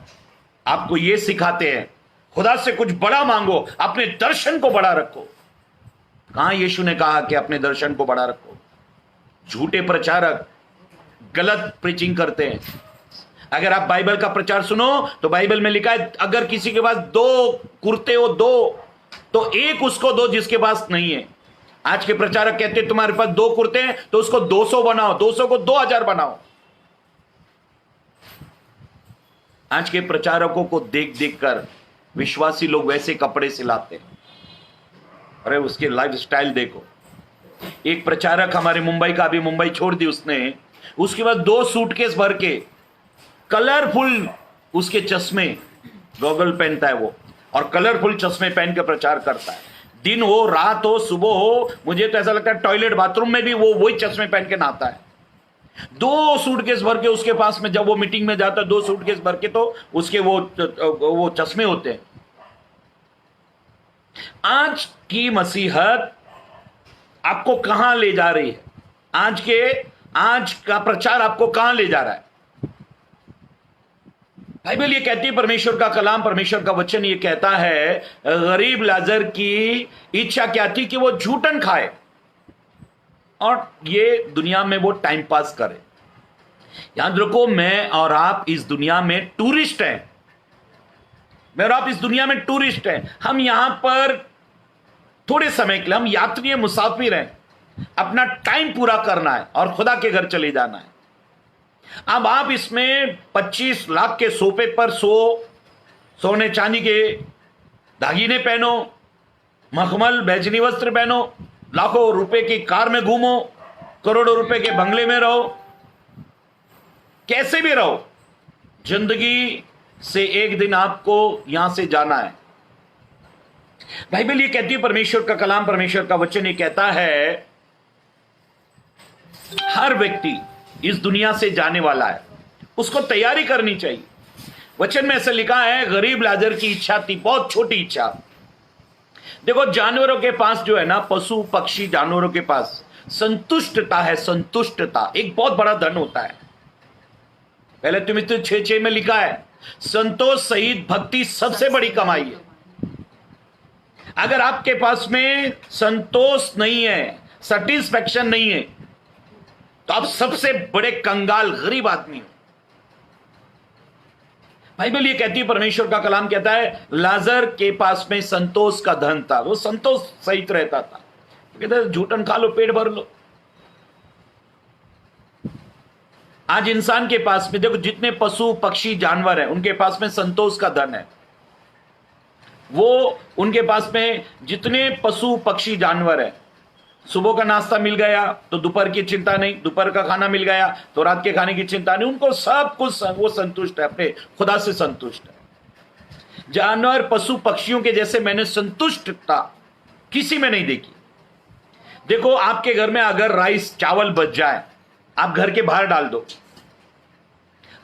आपको यह सिखाते हैं, खुदा से कुछ बड़ा मांगो, अपने दर्शन को बड़ा रखो। कहां यीशु ने कहा कि अपने दर्शन को बड़ा रखो? झूठे प्रचारक गलत प्रीचिंग करते हैं। अगर आप बाइबल का प्रचार सुनो तो बाइबल में लिखा है, अगर किसी के पास 2 कुर्ते हो, 2, तो एक उसको दो जिसके पास नहीं है। आज के प्रचारक कहते हैं तुम्हारे पास 2 कुर्ते हैं तो उसको 200 बनाओ, 200 को 2000 बनाओ। आज के प्रचारकों को देख देख कर विश्वासी लोग वैसे कपड़े सिलाते हैं। अरे उसके लाइफ स्टाइल देखो। एक प्रचारक हमारे मुंबई का, अभी मुंबई छोड़ दी उसने, उसके बाद 2 सूटकेस भर के कलरफुल उसके चश्मे, गॉगल पहनता है वो, और कलरफुल चश्मे पहन के प्रचार करता है। दिन हो, रात हो, सुबह हो, मुझे तो ऐसा लगता है टॉयलेट बाथरूम में भी वो वही चश्मे पहन के नहाता है। 2 सूटकेस भर के उसके पास में, जब वो मीटिंग में जाता है 2 सूटकेस भर के, तो उसके वो चश्मे होते हैं। आज की मसीहत आपको कहां ले जा रही है? आज का प्रचार आपको कहां ले जा रहा है? बाइबल ये कहती है, परमेश्वर का कलाम, परमेश्वर का वचन ये कहता है, गरीब लाजर की इच्छा क्या थी कि वो झूठन खाए और ये दुनिया में वो टाइम पास करे। याद रखो, मैं और आप इस दुनिया में टूरिस्ट हैं। मैं और आप इस दुनिया में टूरिस्ट हैं। हम यहां पर थोड़े समय के लिए, हम यात्री हैं, मुसाफिर हैं। अपना टाइम पूरा करना है और खुदा के घर चले जाना है। अब आप इसमें 25 लाख के सोफे पर सोने चांदी के दागिने पहनो, मखमल बैजनी वस्त्र पहनो, लाखों रुपए की कार में घूमो, करोड़ों रुपए के बंगले में रहो, कैसे भी रहो, जिंदगी से एक दिन आपको यहां से जाना है। बाइबल ये कहती है, परमेश्वर का कलाम, परमेश्वर का वचन ये कहता है, हर व्यक्ति इस दुनिया से जाने वाला है, उसको तैयारी करनी चाहिए। वचन में ऐसा लिखा है, गरीब लाजर की इच्छा थी, बहुत छोटी इच्छा। देखो, जानवरों के पास जो है ना, पशु पक्षी जानवरों के पास संतुष्टता है। संतुष्टता एक बहुत बड़ा धन होता है। पहले तिमुथियुस 6:6 में लिखा है, संतोष सहित भक्ति सबसे बड़ी कमाई है। अगर आपके पास में संतोष नहीं है, सेटिस्फैक्शन नहीं है, तो आप सबसे बड़े कंगाल, गरीब आदमी हो। बाइबल ये कहती है, परमेश्वर का कलाम कहता है, लाजर के पास में संतोष का धन था, वो संतोष सहित रहता था। कहता है झूठन खा लो, पेट भर लो। आज इंसान के पास में देखो, जितने पशु पक्षी जानवर हैं, उनके पास में संतोष का धन है। वो उनके पास में जितने पशु पक्षी जानवर हैं, सुबह का नाश्ता मिल गया तो दोपहर की चिंता नहीं, दोपहर का खाना मिल गया तो रात के खाने की चिंता नहीं, उनको सब कुछ वो संतुष्ट है, अपने खुदा से संतुष्ट है। जानवर पशु पक्षियों के जैसे मैंने संतुष्टता किसी में नहीं देखी। देखो, आपके घर में अगर राइस चावल बच जाए, आप घर के बाहर डाल दो।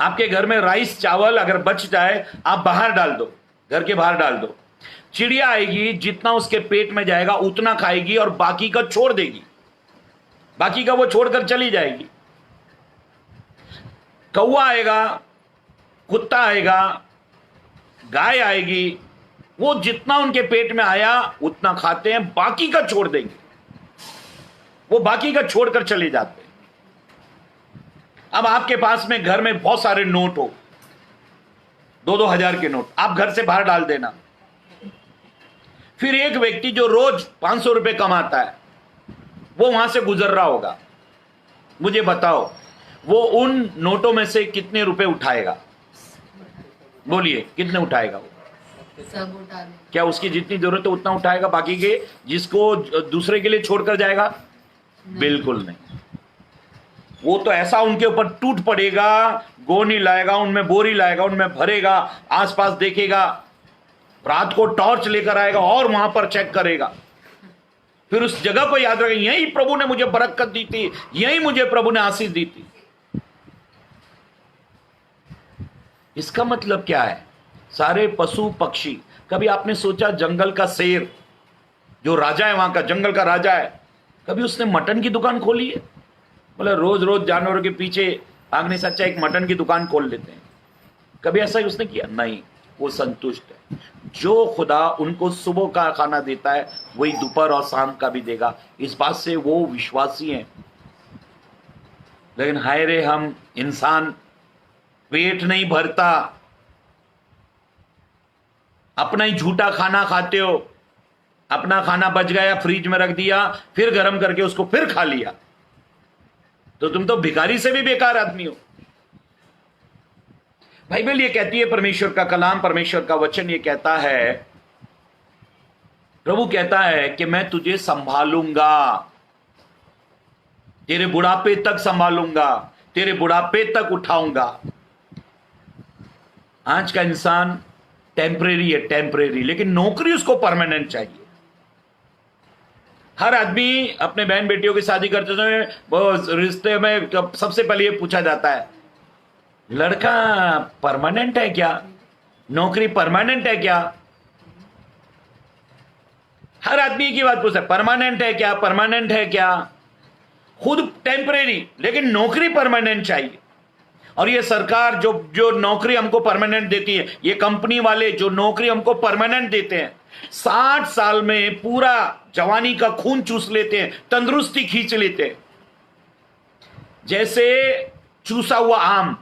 आपके घर में राइस चावल अगर बच जाए, आप बाहर डाल दो, घर के बाहर डाल दो। चिड़िया आएगी, जितना उसके पेट में जाएगा उतना खाएगी और बाकी का छोड़ देगी, बाकी का वो छोड़कर चली जाएगी। कौवा आएगा, कुत्ता आएगा, गाय आएगी, वो जितना उनके पेट में आया उतना खाते हैं, बाकी का छोड़ देंगे, वो बाकी का छोड़कर चले जाते हैं। अब आपके पास में घर में बहुत सारे नोट हो, 2-2 हजार के नोट, आप घर से बाहर डाल देना। फिर एक व्यक्ति जो रोज 500 रुपए कमाता है, वो वहां से गुजर रहा होगा, मुझे बताओ वो उन नोटों में से कितने रुपए उठाएगा? बोलिए, कितने उठाएगा वो? सब उठा ले। क्या उसकी जितनी जरूरत है उतना उठाएगा? बाकी के जिसको दूसरे के लिए छोड़कर जाएगा? बिल्कुल नहीं। वो तो ऐसा उनके ऊपर टूट पड़ेगा, गोनी लाएगा, उनमें बोरी लाएगा, उनमें भरेगा, आसपास देखेगा, रात को टॉर्च लेकर आएगा और वहां पर चेक करेगा। फिर उस जगह को याद रखें, यही प्रभु ने मुझे बरकत दी थी, यही मुझे प्रभु ने आशीष दी थी। इसका मतलब क्या है? सारे पशु पक्षी, कभी आपने सोचा जंगल का शेर जो राजा है, वहां का जंगल का राजा है, कभी उसने मटन की दुकान खोली है? मतलब रोज रोज जानवरों के पीछे भागने से अच्छा एक मटन की दुकान खोल लेते हैं। कभी ऐसा ही उसने किया? नहीं, वो संतुष्ट है। जो खुदा उनको सुबह का खाना देता है वही दोपहर और शाम का भी देगा, इस बात से वो विश्वासी हैं। लेकिन हाय रे, हम इंसान, पेट नहीं भरता, अपना ही झूठा खाना खाते हो। अपना खाना बच गया, फ्रिज में रख दिया, फिर गर्म करके उसको फिर खा लिया, तो तुम तो भिखारी से भी बेकार आदमी हो। बाइबल ये कहती है, परमेश्वर का कलाम, परमेश्वर का वचन ये कहता है, प्रभु कहता है कि मैं तुझे संभालूंगा, तेरे बुढ़ापे तक संभालूंगा, तेरे बुढ़ापे तक उठाऊंगा। आज का इंसान टेम्परेरी है, टेम्परेरी, लेकिन नौकरी उसको परमानेंट चाहिए। हर आदमी अपने बहन बेटियों की शादी करते समय वो रिश्ते में सबसे पहले ये पूछा जाता है, लड़का परमानेंट है क्या, नौकरी परमानेंट है क्या? हर आदमी की बात पूछता है, परमानेंट है क्या, परमानेंट है क्या? खुद टेम्परेरी, लेकिन नौकरी परमानेंट चाहिए। और ये सरकार जो जो नौकरी हमको परमानेंट देती है, ये कंपनी वाले जो नौकरी हमको परमानेंट देते हैं, 60 साल में पूरा जवानी का खून चूस लेते हैं, तंदुरुस्ती खींच लेते हैं, जैसे चूसा हुआ आम।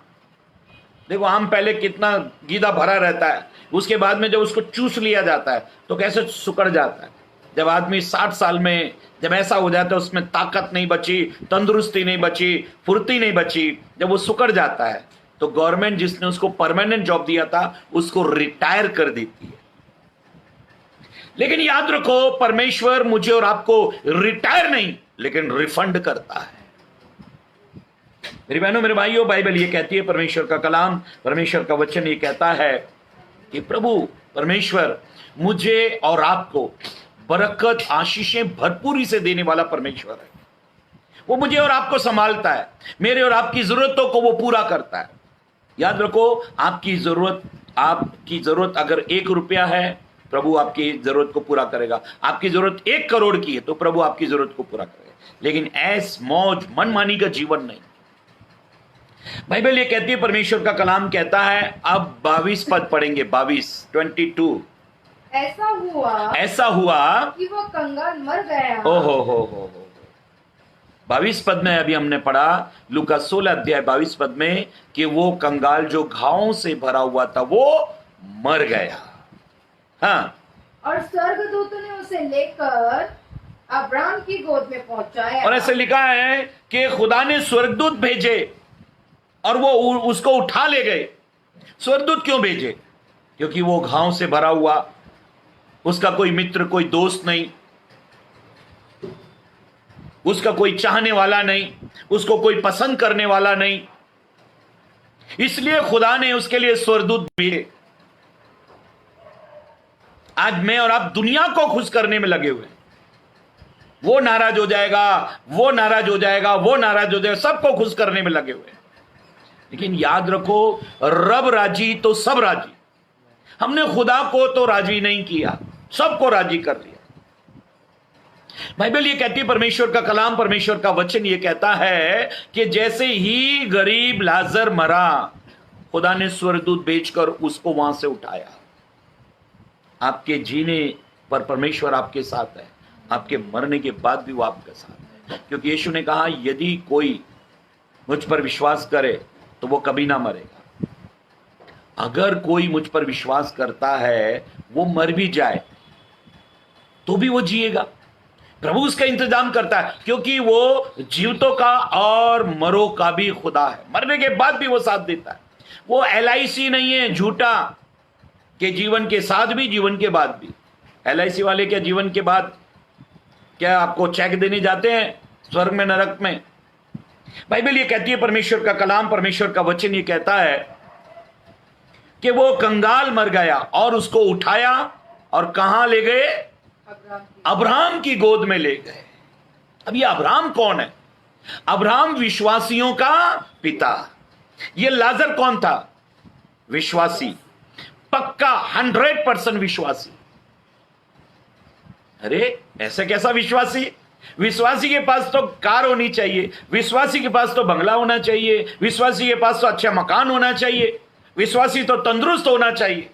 देखो, आम पहले कितना गीदा भरा रहता है, उसके बाद में जब उसको चूस लिया जाता है तो कैसे सुकड़ जाता है। जब आदमी 60 साल में जब ऐसा हो जाता है, उसमें ताकत नहीं बची, तंदुरुस्ती नहीं बची, फुर्ती नहीं बची, जब वो सुकड़ जाता है तो गवर्नमेंट जिसने उसको परमानेंट जॉब दिया था उसको रिटायर कर देती है। लेकिन याद रखो, परमेश्वर मुझे और आपको रिटायर नहीं लेकिन रिफंड करता है। मेरी बहनों, मेरे भाइयों, बाइबल ये कहती है, परमेश्वर का कलाम, परमेश्वर का वचन ये कहता है कि प्रभु परमेश्वर मुझे और आपको बरकत, आशीषें भरपूरी से देने वाला परमेश्वर है। वो मुझे और आपको संभालता है, मेरे और आपकी जरूरतों को वो पूरा करता है। याद रखो, आपकी जरूरत अगर 1 रुपया है, प्रभु आपकी जरूरत को पूरा करेगा। आपकी जरूरत 1 करोड़ की है तो प्रभु आपकी जरूरत को पूरा करेगा, लेकिन ऐस मौज मनमानी का जीवन नहीं। बाइबल ये कहती है, परमेश्वर का कलाम कहता है, अब 22 पद पढ़ेंगे, 22 ऐसा हुआ कि वो कंगाल मर गया। हो 22 पद में अभी हमने पढ़ा, लूका 16 अध्याय 22 पद में, कि वो कंगाल जो घावों से भरा हुआ था वो मर गया। हाँ, और स्वर्गदूतों ने उसे लेकर अब्राहम की गोद में पहुंचाया। और ऐसे लिखा है कि खुदा ने स्वर्गदूत भेजे और वो उसको उठा ले गए। स्वर्गदूत क्यों भेजे? क्योंकि वो घाव से भरा हुआ, उसका कोई मित्र, कोई दोस्त नहीं, उसका कोई चाहने वाला नहीं, उसको कोई पसंद करने वाला नहीं, इसलिए खुदा ने उसके लिए स्वर्गदूत भेजे। आज मैं और आप दुनिया को खुश करने में लगे हुए, वो नाराज हो जाएगा, वो नाराज हो जाएगा, वो नाराज हो जाएगा, सबको खुश करने में लगे हुए। लेकिन याद रखो, रब राजी तो सब राजी। हमने खुदा को तो राजी नहीं किया, सबको राजी कर लिया। बाइबल ये कहती है, परमेश्वर का कलाम, परमेश्वर का वचन ये कहता है कि जैसे ही गरीब लाजर मरा, खुदा ने स्वर्गदूत भेजकर उसको वहां से उठाया। आपके जीने पर परमेश्वर आपके साथ है, आपके मरने के बाद भी वो आपके साथ है, क्योंकि यीशु ने कहा, यदि कोई मुझ पर विश्वास करे तो वो कभी ना मरेगा। अगर कोई मुझ पर विश्वास करता है, वो मर भी जाए तो भी वो जिएगा। प्रभु उसका इंतजाम करता है, क्योंकि वो जीवतों का और मरो का भी खुदा है। मरने के बाद भी वो साथ देता है। वो LIC नहीं है झूठा, कि जीवन के साथ भी जीवन के बाद भी। LIC वाले क्या जीवन के बाद क्या आपको चेक देने जाते हैं स्वर्ग में, नरक में? बाइबल ये कहती है, परमेश्वर का कलाम, परमेश्वर का वचन ये कहता है कि वो कंगाल मर गया और उसको उठाया और कहां ले गए? अब्राहम की गोद में ले गए। अब ये अब्राहम कौन है? अब्राहम विश्वासियों का पिता। ये लाजर कौन था? विश्वासी, पक्का 100% विश्वासी। अरे ऐसे कैसा विश्वासी? विश्वासी के पास तो कार होनी चाहिए, विश्वासी के पास तो बंगला होना चाहिए, विश्वासी के पास तो अच्छा मकान होना चाहिए, विश्वासी तो तंदुरुस्त होना चाहिए।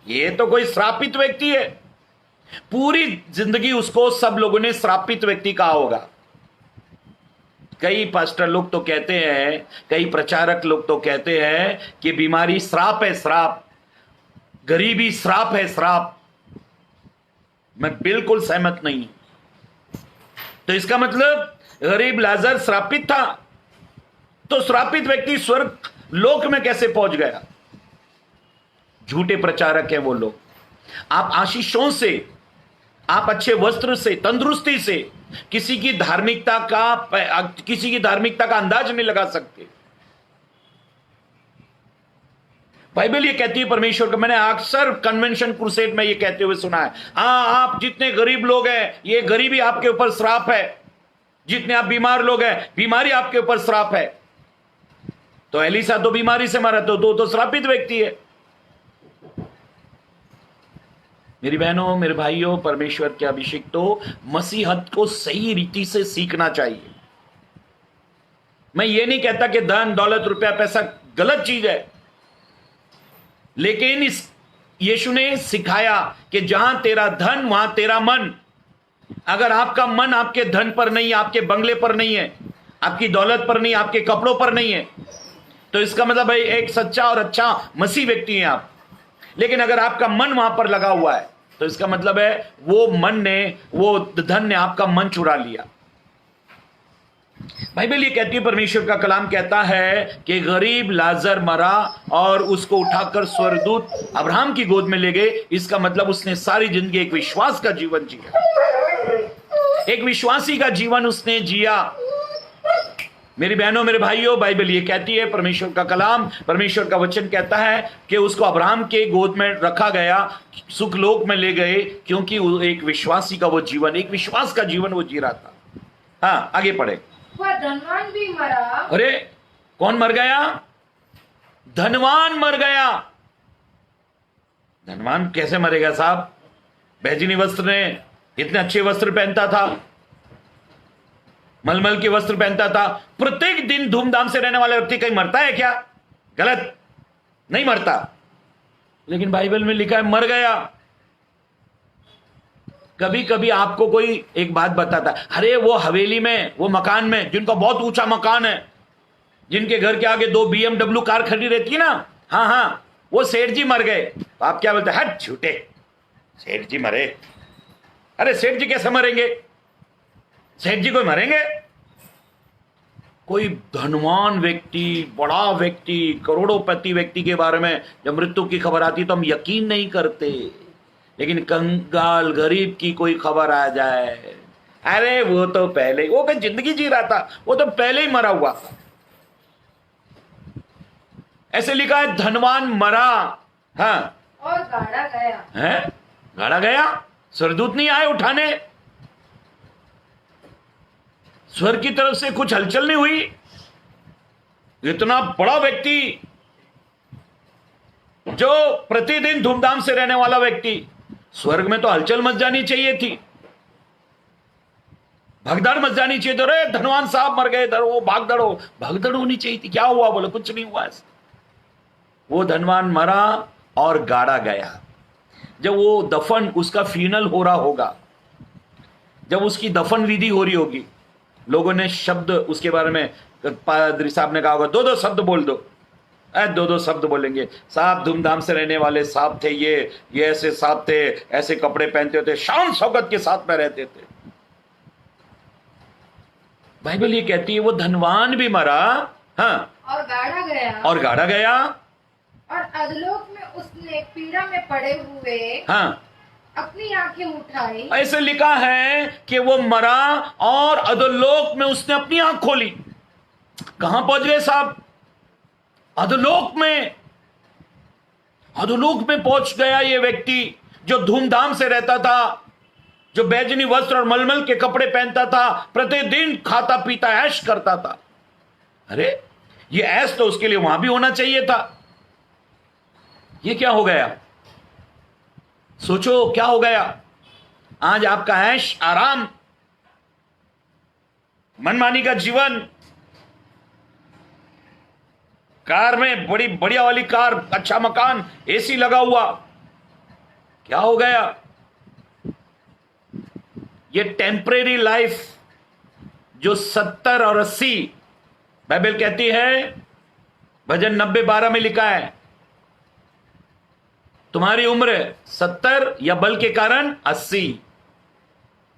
ये तो कोई श्रापित व्यक्ति है। पूरी जिंदगी उसको सब लोगों ने श्रापित व्यक्ति कहा होगा। कई पास्टर लोग तो कहते हैं, कई प्रचारक लोग तो कहते हैं कि बीमारी श्राप है, श्राप, गरीबी श्राप है, श्राप। मैं बिल्कुल सहमत नहीं। तो इसका मतलब गरीब लाजर श्रापित था, तो श्रापित व्यक्ति स्वर्ग लोक में कैसे पहुंच गया? झूठे प्रचारक हैं वो लोग। आप आशीषों से, आप अच्छे वस्त्र से, तंदुरुस्ती से किसी की धार्मिकता का अंदाज नहीं लगा सकते। बाइबल ये कहती है परमेश्वर का, मैंने अक्सर कन्वेंशन क्रूसेड में ये कहते हुए सुना है, आप जितने गरीब लोग हैं, ये गरीबी आपके ऊपर श्राप है। जितने आप बीमार लोग हैं, बीमारी आपके ऊपर श्राप है। तो एलिसा तो बीमारी से मरा, तो श्रापित व्यक्ति है। मेरी बहनों, मेरे भाइयों, परमेश्वर के अभिषेक तो मसीहत को सही रीति से सीखना चाहिए। मैं ये नहीं कहता कि धन दौलत रुपया पैसा गलत चीज है, लेकिन इस यीशु ने सिखाया कि जहां तेरा धन वहां तेरा मन। अगर आपका मन आपके धन पर नहीं है, आपके बंगले पर नहीं है, आपकी दौलत पर नहीं, आपके कपड़ों पर नहीं है, तो इसका मतलब भाई एक सच्चा और अच्छा मसीह व्यक्ति हैं आप। लेकिन अगर आपका मन वहां पर लगा हुआ है, तो इसका मतलब है वो मन ने, वो धन ने आपका मन चुरा लिया। बाइबल ये कहती है, परमेश्वर का कलाम कहता है कि गरीब लाजर मरा और उसको उठाकर स्वर्गदूत अब्राहम की गोद में ले गए। इसका मतलब उसने सारी जिंदगी एक विश्वास का जीवन जिया, एक विश्वासी का जीवन उसने जिया। मेरी बहनों, मेरे भाइयों, बाइबल ये कहती है, परमेश्वर का कलाम, परमेश्वर का वचन कहता है कि उसको अब्राहम के गोद में रखा गया, सुखलोक में ले गए, क्योंकि एक विश्वासी का वो जीवन, एक विश्वास का जीवन वो जी रहा था। हाँ, आगे पढ़े। वह धनवान भी मरा। अरे कौन मर गया? धनवान मर गया। धनवान कैसे मरेगा साहब? बैजनी वस्त्र ने, इतने अच्छे वस्त्र पहनता था, मलमल के वस्त्र पहनता था। प्रत्येक दिन धूमधाम से रहने वाला व्यक्ति कहीं मरता है क्या? गलत, नहीं मरता। लेकिन बाइबल में लिखा है मर गया। कभी कभी आपको कोई एक बात बताता है, अरे वो हवेली में, वो मकान में, जिनका बहुत ऊंचा मकान है, जिनके घर के आगे 2 BMW कार खड़ी रहती है ना, हाँ, वो सेठ जी मर गए। तो आप क्या बोलते हैं? हट झूठे, सेठ जी मरे? अरे सेठ जी कैसे मरेंगे? सेठ जी कोई मरेंगे? कोई धनवान व्यक्ति, बड़ा व्यक्ति, करोड़ोंपति व्यक्ति के बारे में जब मृत्यु की खबर आती है तो हम यकीन नहीं करते। लेकिन कंगाल गरीब की कोई खबर आ जाए, अरे वो तो पहले, वो क्या जिंदगी जी रहा था, वो तो पहले ही मरा हुआ था। ऐसे लिखा है, धनवान मरा, हाँ, और गाड़ा गया। है? गाड़ा गया? स्वर्गदूत नहीं आए उठाने? स्वर्ग की तरफ से कुछ हलचल नहीं हुई? इतना बड़ा व्यक्ति, जो प्रतिदिन धूमधाम से रहने वाला व्यक्ति, स्वर्ग में तो हलचल मच जानी चाहिए थी, भगदड़ मच जानी चाहिए। तो रे धनवान साहब मर गए, वो भागदड़ होनी चाहिए थी। क्या हुआ? बोले कुछ नहीं हुआ। वो धनवान मरा और गाड़ा गया। जब वो दफन, उसका फ्यूनल हो रहा होगा, जब उसकी दफन विधि हो रही होगी, लोगों ने शब्द उसके बारे में, पादरी साहब ने कहा होगा, 2 शब्द बोल दो। 2 शब्द बोलेंगे, साहब धूमधाम से रहने वाले साहब थे, ये ऐसे साहब थे, ऐसे कपड़े पहनते थे, शान शौकत के साथ में रहते थे। बाइबल ये कहती है वो धनवान भी मरा, हाँ, और गाड़ा गया। और अधलोक में उसने पीड़ा में पड़े हुए, हाँ, अपनी आंखें उठाई। ऐसे लिखा है कि वो मरा और अधोलोक में उसने अपनी आंख खोली। कहां पहुंच गए साहब? अधोलोक में। अधोलोक में पहुंच गया ये व्यक्ति जो धूमधाम से रहता था, जो बैजनी वस्त्र और मलमल के कपड़े पहनता था, प्रतिदिन खाता पीता ऐश करता था। अरे ये ऐश तो उसके लिए वहां भी होना चाहिए था, ये क्या हो गया? सोचो क्या हो गया? आज आपका ऐश, आराम, मनमानी का जीवन, कार में बड़ी बढ़िया वाली कार, अच्छा मकान, एसी लगा हुआ, क्या हो गया? ये टेम्परेरी लाइफ जो 70 और 80, बाइबल कहती है, भजन 90:12 में लिखा है, तुम्हारी उम्र 70 या बल के कारण 80,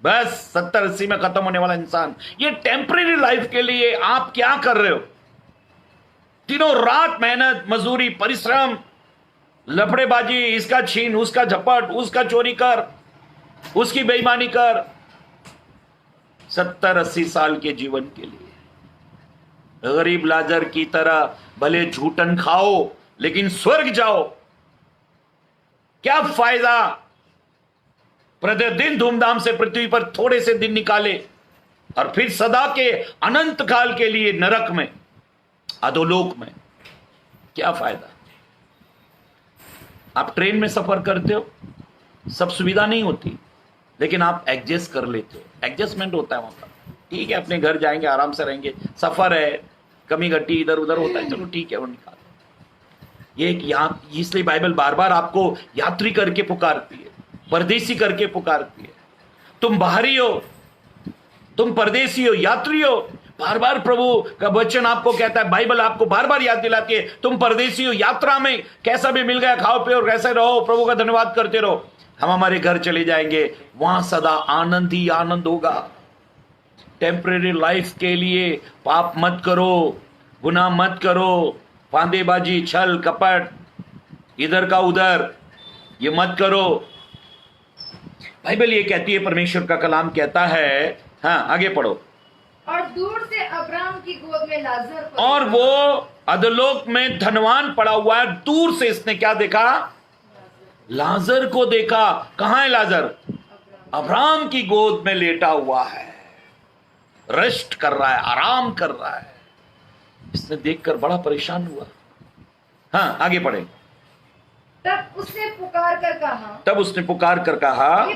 बस 70-80 में खत्म होने वाला इंसान। ये टेम्परेरी लाइफ के लिए आप क्या कर रहे हो? दिनों रात मेहनत, मजदूरी, परिश्रम, लफड़ेबाजी, इसका छीन, उसका झपट, उसका चोरी कर, उसकी बेईमानी कर, 70-80 साल के जीवन के लिए गरीब लाजर की तरह भले झूठन खाओ लेकिन स्वर्ग जाओ, क्या फायदा? प्रतिदिन धूमधाम से पृथ्वी पर थोड़े से दिन निकाले और फिर सदा के अनंत काल के लिए नरक में, अधोलोक में, क्या फायदा? आप ट्रेन में सफर करते हो, सब सुविधा नहीं होती, लेकिन आप एडजस्ट कर लेते हो, एडजस्टमेंट होता है वहां पर। ठीक है, अपने घर जाएंगे, आराम से रहेंगे, सफर है, कमी घटी इधर उधर होता है, चलो ठीक है, वो निकाल। ये यहाँ, इसलिए बाइबल बार बार आपको यात्री करके पुकारती है, परदेसी करके पुकारती है। तुम बाहरी हो, तुम परदेसी हो, यात्री हो। बार बार प्रभु का वचन आपको कहता है, बाइबल आपको बार बार याद दिलाती है, तुम परदेसी हो, यात्रा में, कैसा भी मिल गया खाओ पियो, कैसे रहो, प्रभु का धन्यवाद करते रहो। हम हमारे घर चले जाएंगे, वहां सदा आनंद ही आनंद होगा। टेम्परेरी लाइफ के लिए पाप मत करो, गुनाह मत करो, फांदेबाजी, छल कपट, इधर का उधर, ये मत करो। बाइबल ये कहती है, परमेश्वर का कलाम कहता है, हाँ आगे पढ़ो। और दूर से अब्राहम की गोद में लाजर को और देखा। वो अधोलोक में धनवान पड़ा हुआ है, दूर से इसने क्या देखा? लाजर को देखा। कहां है लाजर? अब्राहम की गोद में लेटा हुआ है, रेस्ट कर रहा है, आराम कर रहा है। इसने देखकर बड़ा परेशान हुआ। हाँ आगे पढ़े। तब उसने पुकार कर कहा, हे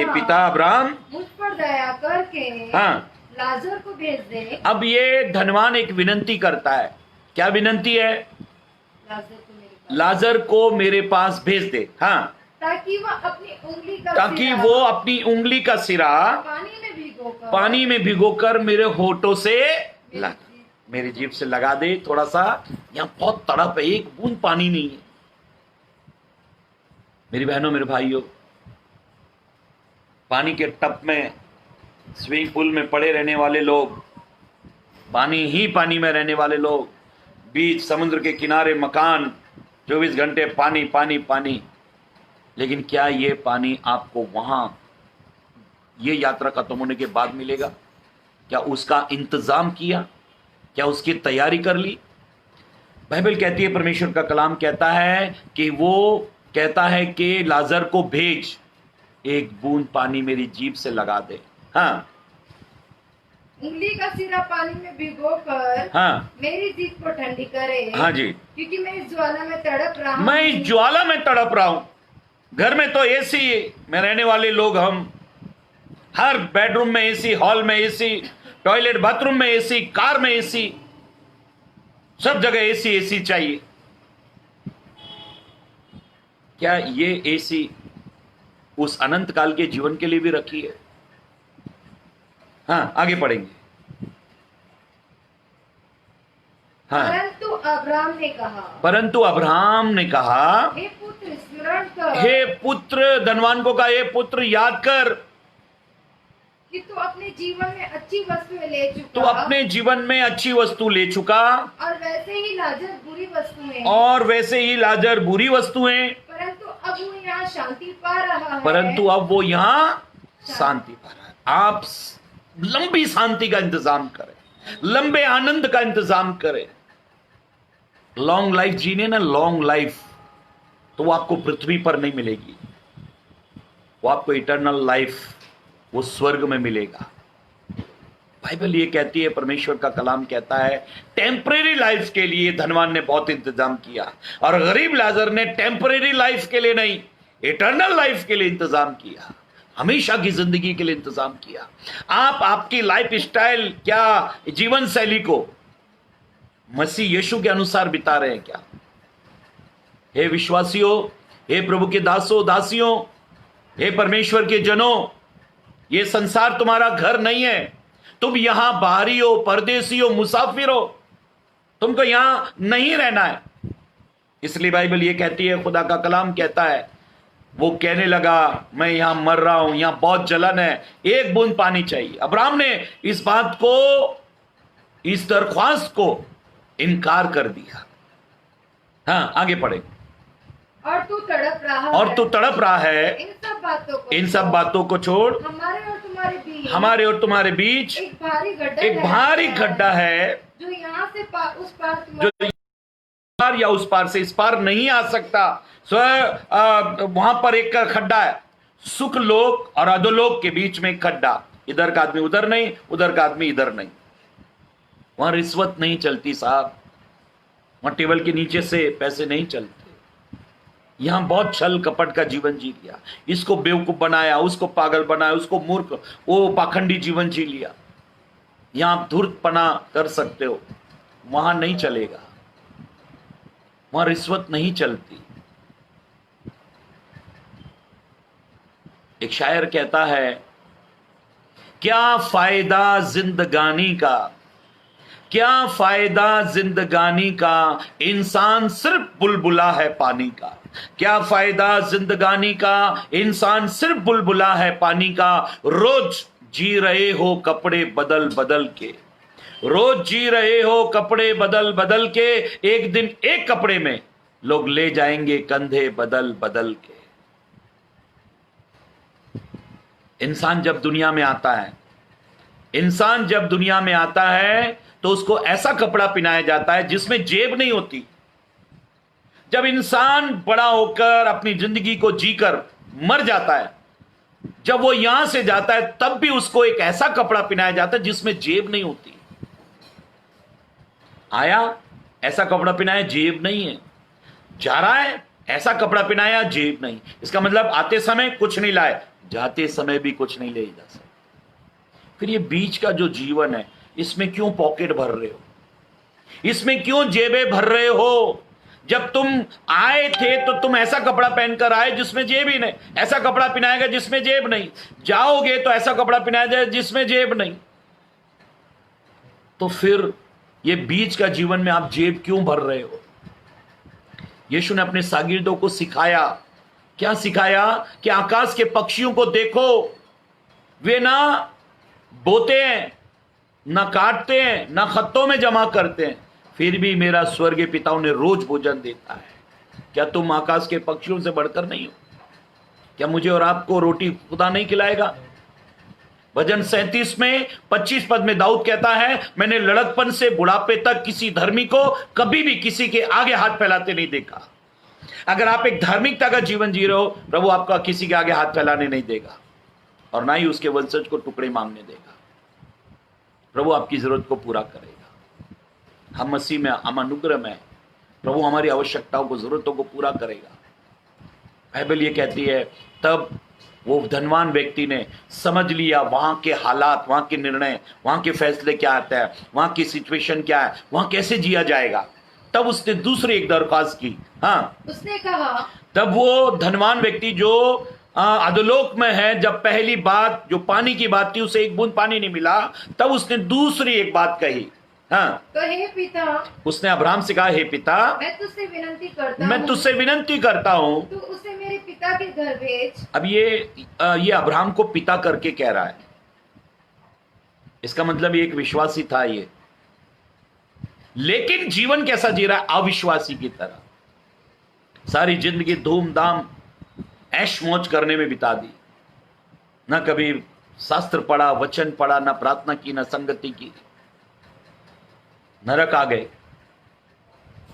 पिता अब्राहम, मुझ पर दया करके हाँ लाजर को भेज दे। अब ये धनवान एक विनंती करता है। क्या विनंती है? लाजर को मेरे पास भेज दे। हाँ, ताकि वो अपनी उंगली का सिरा पानी में भिगोकर मेरे होठों से मेरी जीभ से लगा दे। थोड़ा सा यहाँ बहुत तड़प है, एक बूंद पानी नहीं है। मेरी बहनों, मेरे भाइयों, पानी के टप में, स्विमिंग पूल में पड़े रहने वाले लोग, पानी में रहने वाले लोग, बीच समुद्र के किनारे मकान, 24 घंटे पानी पानी पानी। लेकिन क्या ये पानी आपको वहां, ये यात्रा खत्म होने के बाद मिलेगा? क्या उसका इंतजाम किया? क्या उसकी तैयारी कर ली? बाइबल कहती है, परमेश्वर का कलाम कहता है कि वो कहता है कि लाजर को भेज, एक बूंद पानी मेरी जीभ से लगा दे। हाँ, उंगली का सिरा पानी में भिगोकर हाँ, मेरी जीभ को ठंडी करे। हाँ जी, क्योंकि मैं इस ज्वाला में तड़प रहा हूं। घर में तो एसी में रहने वाले लोग हम, हर बेडरूम में एसी, हॉल में एसी, टॉयलेट बाथरूम में एसी, कार में एसी, सब जगह एसी चाहिए। क्या ये एसी उस अनंत काल के जीवन के लिए भी रखी है? हाँ आगे पढ़ेंगे। हाँ, परंतु अब्राहम ने कहा, हे पुत्र स्मरण कर, हे पुत्र, धनवान को कहा, हे पुत्र याद कर कि तू अपने जीवन में अच्छी वस्तुएं ले चुका, और वैसे ही लाजर बुरी वस्तुएं, परंतु अब वो यहाँ शांति पा रहा है। आप लंबी शांति का इंतजाम करें, लंबे आनंद का इंतजाम करें। लॉन्ग लाइफ जीने ना, लॉन्ग लाइफ तो वो आपको पृथ्वी पर नहीं मिलेगी, वो आपको इटर्नल लाइफ वो स्वर्ग में मिलेगा। बाइबल ये कहती है, परमेश्वर का कलाम कहता है, टेम्परेरी लाइफ के लिए धनवान ने बहुत इंतजाम किया और गरीब लाजर ने टेम्परेरी लाइफ के लिए नहीं, इटर्नल लाइफ के लिए इंतजाम किया, हमेशा की जिंदगी के लिए इंतजाम किया। आप आपकी लाइफ स्टाइल, क्या जीवन शैली को मसीह यीशु के अनुसार बिता रहे हैं क्या? हे विश्वासियों, हे प्रभु के दासों दासियों, हे परमेश्वर के जनों, ये संसार तुम्हारा घर नहीं है। तुम यहां बाहरी हो, परदेसी हो, मुसाफिर हो, तुमको यहां नहीं रहना है। इसलिए बाइबल ये कहती है, खुदा का कलाम कहता है, वो कहने लगा मैं यहां मर रहा हूं, यहां बहुत जलन है, एक बूंद पानी चाहिए। अब्राहम ने इस बात को, इस दरख्वास्त को इनकार कर दिया। हाँ, आगे पढ़े। और तू तड़प रहा और तू तड़प रहा है इन सब बातों को छोड़, हमारे और तुम्हारे बीच एक भारी गड्ढा है जो यहाँ से उस पार जो पार या उस पार से इस पार नहीं आ सकता। वहां पर एक खड्डा है, सुख लोक और अधोलोक के बीच में एक खड्डा। इधर का आदमी उधर नहीं, उधर का आदमी इधर नहीं। वहां रिश्वत नहीं चलती साहब, वहां टेबल के नीचे से पैसे नहीं चलते। यहां बहुत छल कपट का जीवन जी लिया, इसको बेवकूफ बनाया, उसको पागल बनाया, उसको मूर्ख, वो पाखंडी जीवन जी लिया। यहां आप धूर्तपना कर सकते हो, वहां नहीं चलेगा, वहां रिश्वत नहीं चलती। एक शायर कहता है, क्या फायदा जिंदगानी का, क्या फायदा जिंदगानी का, इंसान सिर्फ बुलबुला है पानी का। क्या फायदा जिंदगानी का, इंसान सिर्फ बुलबुला है पानी का। रोज जी रहे हो कपड़े बदल बदल के, रोज जी रहे हो कपड़े बदल बदल के, एक दिन एक कपड़े में लोग ले जाएंगे कंधे बदल बदल के। इंसान जब दुनिया में आता है, इंसान जब दुनिया में आता है तो उसको ऐसा कपड़ा पहनाया जाता है जिसमें जेब नहीं होती। जब इंसान बड़ा होकर अपनी जिंदगी को जीकर मर जाता है, जब वो यहां से जाता है, तब भी उसको एक ऐसा कपड़ा पहनाया जाता है जिसमें जेब नहीं होती। आया, ऐसा कपड़ा पहनाया, जेब नहीं है। जा रहा है, ऐसा कपड़ा पहनाया, जेब नहीं। इसका मतलब आते समय कुछ नहीं लाए, जाते समय भी कुछ नहीं ले जा सकते। फिर ये बीच का जो जीवन है, इसमें क्यों पॉकेट भर रहे हो, इसमें क्यों जेबें भर रहे हो? जब तुम आए थे तो तुम ऐसा कपड़ा पहनकर आए जिसमें जेब ही नहीं, ऐसा कपड़ा पहनाएगा जिसमें जेब नहीं। जाओगे तो ऐसा कपड़ा पहनाया जाए जिसमें जेब नहीं। तो फिर ये बीच का जीवन में आप जेब क्यों भर रहे हो? यीशु ने अपने शागिर्दों को सिखाया, क्या सिखाया? कि आकाश के पक्षियों को देखो, वे ना बोते हैं, ना काटते हैं, ना खत्तों में जमा करते हैं, फिर भी मेरा स्वर्गीय पिता उन्हें रोज भोजन देता है। क्या तुम आकाश के पक्षियों से बढ़कर नहीं हो? क्या मुझे और आपको रोटी खुदा नहीं खिलाएगा? भजन 37 में 25 पद में दाऊद कहता है, मैंने लड़कपन से बुढ़ापे तक किसी धर्मी को कभी भी किसी के आगे हाथ फैलाते नहीं देखा। अगर आप एक धार्मिकता का जीवन जी रहे हो, प्रभु आपका किसी के आगे हाथ फैलाने नहीं देगा और ना ही उसके वंशज को टुकड़े मांगने देगा। प्रभु आपकी जरूरत को पूरा करेगा। हम मसीह में, हम अनुग्रह में, प्रभु हमारी आवश्यकताओं को, जरूरतों को पूरा करेगा। बाइबल ये कहती है, तब वो धनवान व्यक्ति ने समझ लिया वहां के हालात, वहां के निर्णय, वहां के फैसले क्या आता है, वहां की सिचुएशन क्या है, वहां कैसे जिया जाएगा। तब उसने दूसरी एक दरख्वास्त की। हाँ, उसने कहा, तब वो धनवान व्यक्ति जो अधोलोक में है, जब पहली बात जो पानी की बात थी, उसे एक बूंद पानी नहीं मिला, तब उसने दूसरी एक बात कही। हाँ, तो हे पिता, उसने अब्राहम से कहा, हे पिता, मैं तुझसे विनंती करता हूँ, तू उसे मेरे पिता के घर भेज। अब ये अब्राहम को पिता करके कह रहा है। इसका मतलब ये एक विश्वासी था ये, लेकिन जीवन कैसा जी रहा है? अविश्वासी की तरह। सारी जिंदगी धूमधाम ऐश मौज करने में बिता दी, ना कभी शास्त्र पढ़ा, वचन पढ़ा, ना प्रार्थना की, ना संगति की। नरक आ गए।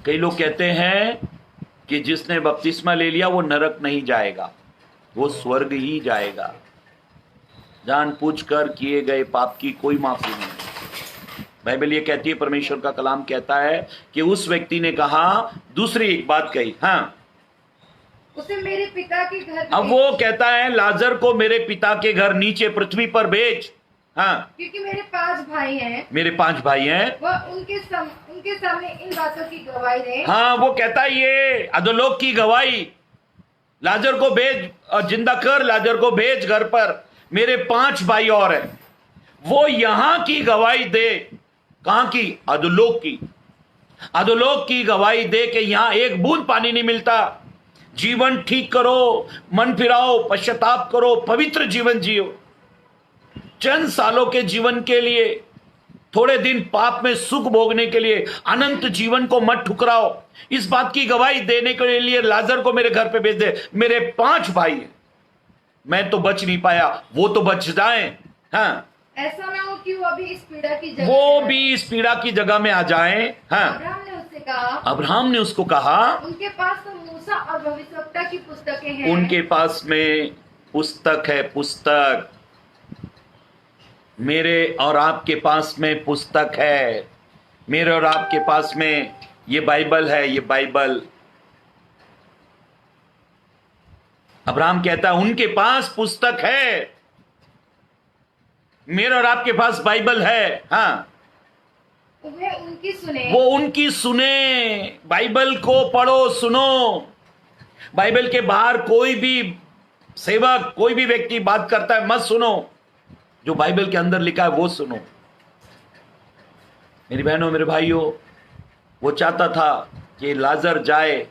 कई लोग कहते हैं कि जिसने बपतिस्मा ले लिया वो नरक नहीं जाएगा, वो स्वर्ग ही जाएगा। जानबूझकर किए गए पाप की कोई माफी नहीं। बाइबल ये कहती है, परमेश्वर का कलाम कहता है कि उस व्यक्ति ने कहा, दूसरी एक बात कही, हाँ, उसे मेरे पिता के घर अब वो कहता है लाजर को मेरे पिता के घर नीचे पृथ्वी पर भेज, हाँ, क्योंकि मेरे 5 भाई हैं, मेरे 5 भाई हैं, वह उनके सामने इन बातों की गवाही दे। हाँ, वो कहता है ये अधोलोक की गवाही, लाजर को भेज और जिंदा कर, लाजर को भेज घर पर, मेरे 5 भाई और हैं, वो यहां की गवाही दे। कहां की? अधोलोक की। अधोलोक की गवाही दे कि यहां एक बूंद पानी नहीं मिलता। जीवन ठीक करो, मन फिराओ, पश्चाताप करो, पवित्र जीवन जियो। चंद सालों के जीवन के लिए, थोड़े दिन पाप में सुख भोगने के लिए अनंत जीवन को मत ठुकराओ। इस बात की गवाही देने के लिए लाजर को मेरे घर पे भेज दे। मेरे 5 भाई हैं, मैं तो बच नहीं पाया, वो तो बच जाएं। हाँ, ऐसा ना हो कि वो भी इस पीड़ा की जगह वो भी इस पीड़ा की जगह में आ जाएं। हाँ, अब्राहम ने उससे कहा, अब्राहम ने उसको कहा, उनके पास तो मूसा और भविष्यवक्ता की पुस्तकें हैं। उनके पास में पुस्तक है, पुस्तक। मेरे और आपके पास में पुस्तक है, मेरे और आपके पास में ये बाइबल है, ये बाइबल। अब्राहम कहता है उनके पास पुस्तक है, मेरे और आपके पास बाइबल है। हाँ, वे उनकी सुने, वो उनकी सुने। बाइबल को पढ़ो, सुनो। बाइबल के बाहर कोई भी सेवक, कोई भी व्यक्ति बात करता है, मत सुनो। जो बाइबल के अंदर लिखा है वो सुनो। मेरी बहनों, मेरे भाइयों, वो चाहता था कि लाजर जाए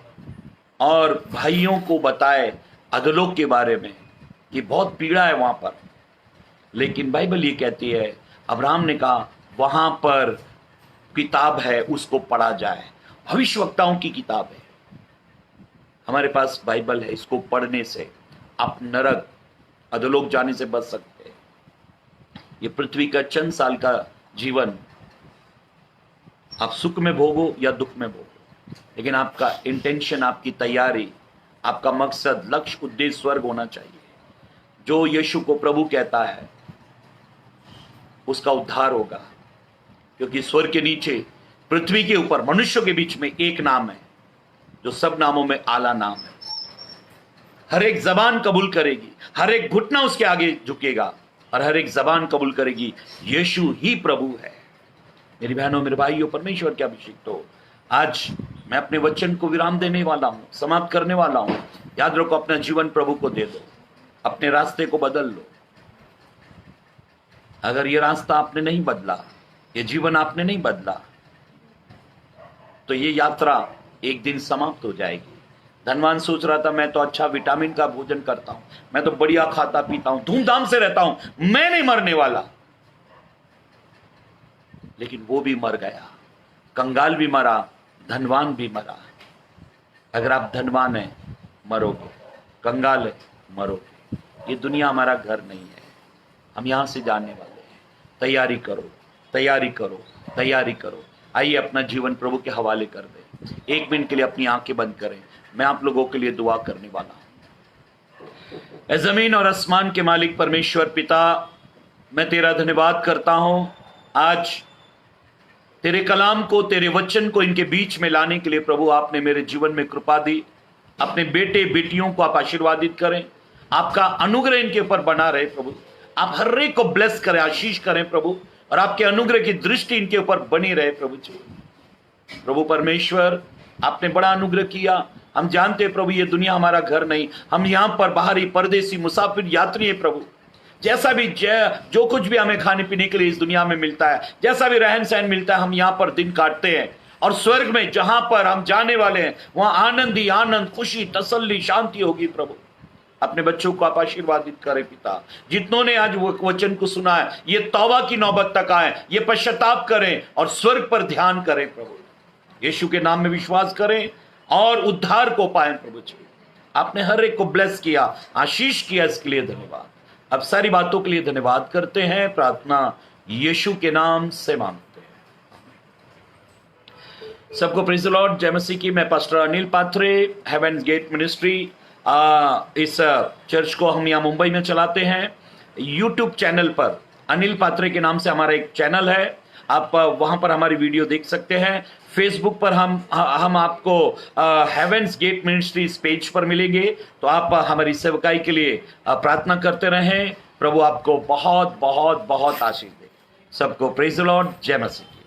और भाइयों को बताए अधोलोक के बारे में कि बहुत पीड़ा है वहां पर। लेकिन बाइबल ये कहती है, अब्राहम ने कहा वहां पर किताब है, उसको पढ़ा जाए। भविष्यवक्ताओं की किताब है, हमारे पास बाइबल है। इसको पढ़ने से आप नरक, अधोलोक जाने से बच सकते हैं। ये पृथ्वी का चंद साल का जीवन आप सुख में भोगो या दुख में भोगो, लेकिन आपका इंटेंशन, आपकी तैयारी, आपका मकसद, लक्ष्य, उद्देश्य स्वर्ग होना चाहिए। जो यीशु को प्रभु कहता है उसका उद्धार होगा, क्योंकि स्वर्ग के नीचे, पृथ्वी के ऊपर, मनुष्यों के बीच में एक नाम है जो सब नामों में आला नाम है। हर एक जबान कबूल करेगी, हर एक घुटना उसके आगे झुकेगा और हर एक जबान कबूल करेगी यीशु ही प्रभु है। मेरी बहनों, मेरे भाइयों, परमेश्वर के अभिषिक्त हो, आज मैं अपने वचन को विराम देने वाला हूं, समाप्त करने वाला हूं। याद रखो, अपना जीवन प्रभु को दे दो, अपने रास्ते को बदल लो। अगर ये रास्ता आपने नहीं बदला, ये जीवन आपने नहीं बदला, तो ये यात्रा एक दिन समाप्त हो जाएगी। धनवान सोच रहा था मैं तो अच्छा विटामिन का भोजन करता हूं, मैं तो बढ़िया खाता पीता हूं, धूमधाम से रहता हूं, मैं नहीं मरने वाला। लेकिन वो भी मर गया, कंगाल भी मरा, धनवान भी मरा। अगर आप धनवान हैं, मरोगे, कंगाल है, मरोगे। ये दुनिया हमारा घर नहीं है, हम यहां से जाने वाले हैं। तैयारी करो, तैयारी करो, तैयारी करो। आइए अपना जीवन प्रभु के हवाले कर दें। 1 मिनट के लिए अपनी आंखें बंद करें, मैं आप लोगों के लिए दुआ करने वाला हूं। ऐ जमीन और आसमान के मालिक परमेश्वर पिता, मैं तेरा धन्यवाद करता हूं आज तेरे कलाम को, तेरे वचन को इनके बीच में लाने के लिए। प्रभु, आपने मेरे जीवन में कृपा दी। अपने बेटे बेटियों को आप आशीर्वादित करें, आपका अनुग्रह इनके ऊपर बना रहे प्रभु। आप हर एक को ब्लेस करें, आशीष करें प्रभु, और आपके अनुग्रह की दृष्टि इनके ऊपर बनी रहे प्रभु जी। प्रभु परमेश्वर, आपने बड़ा अनुग्रह किया। हम जानते हैं प्रभु, ये दुनिया हमारा घर नहीं, हम यहाँ पर बाहरी, परदेसी, मुसाफिर, यात्री है प्रभु। जैसा भी जो कुछ भी हमें खाने पीने के लिए इस दुनिया में मिलता है, जैसा भी रहन सहन मिलता है, हम यहाँ पर दिन काटते हैं। और स्वर्ग में जहां पर हम जाने वाले हैं, वहां आनंद ही आनंद, खुशी, तसल्ली, शांति होगी प्रभु। अपने बच्चों को आप आशीर्वादित करें पिता। जितनों ने आज वो वचन को सुना है, ये तौबा की नौबत तक आए, ये पश्चाताप करें और स्वर्ग पर ध्यान करें प्रभु। यीशु के नाम में विश्वास करें और उद्धार को पाएं प्रभु जी। आपने हर एक को ब्लेस किया, आशीष किया, इसके लिए धन्यवाद। अब सारी बातों के लिए धन्यवाद करते हैं। प्रार्थना यीशु के नाम से मांगते हैं। सबको प्रेज़ द लॉर्ड, जय मसीह की। मैं पास्टर अनिल पात्रे, हेवेंस गेट मिनिस्ट्री, इस चर्च को हम यहाँ मुंबई में चलाते हैं। यूट्यूब चैनल पर, अनिल पात्रे के नाम से हमारा एक चैनल है, आप वहां पर हमारी वीडियो देख सकते हैं। फेसबुक पर हम आपको हेवेंस गेट मिनिस्ट्रीज पेज पर मिलेंगे, तो आप हमारी सेवकाई के लिए प्रार्थना करते रहें। प्रभु आपको बहुत बहुत बहुत आशीष दे। सबको प्रेज द लॉर्ड, जय मसीह।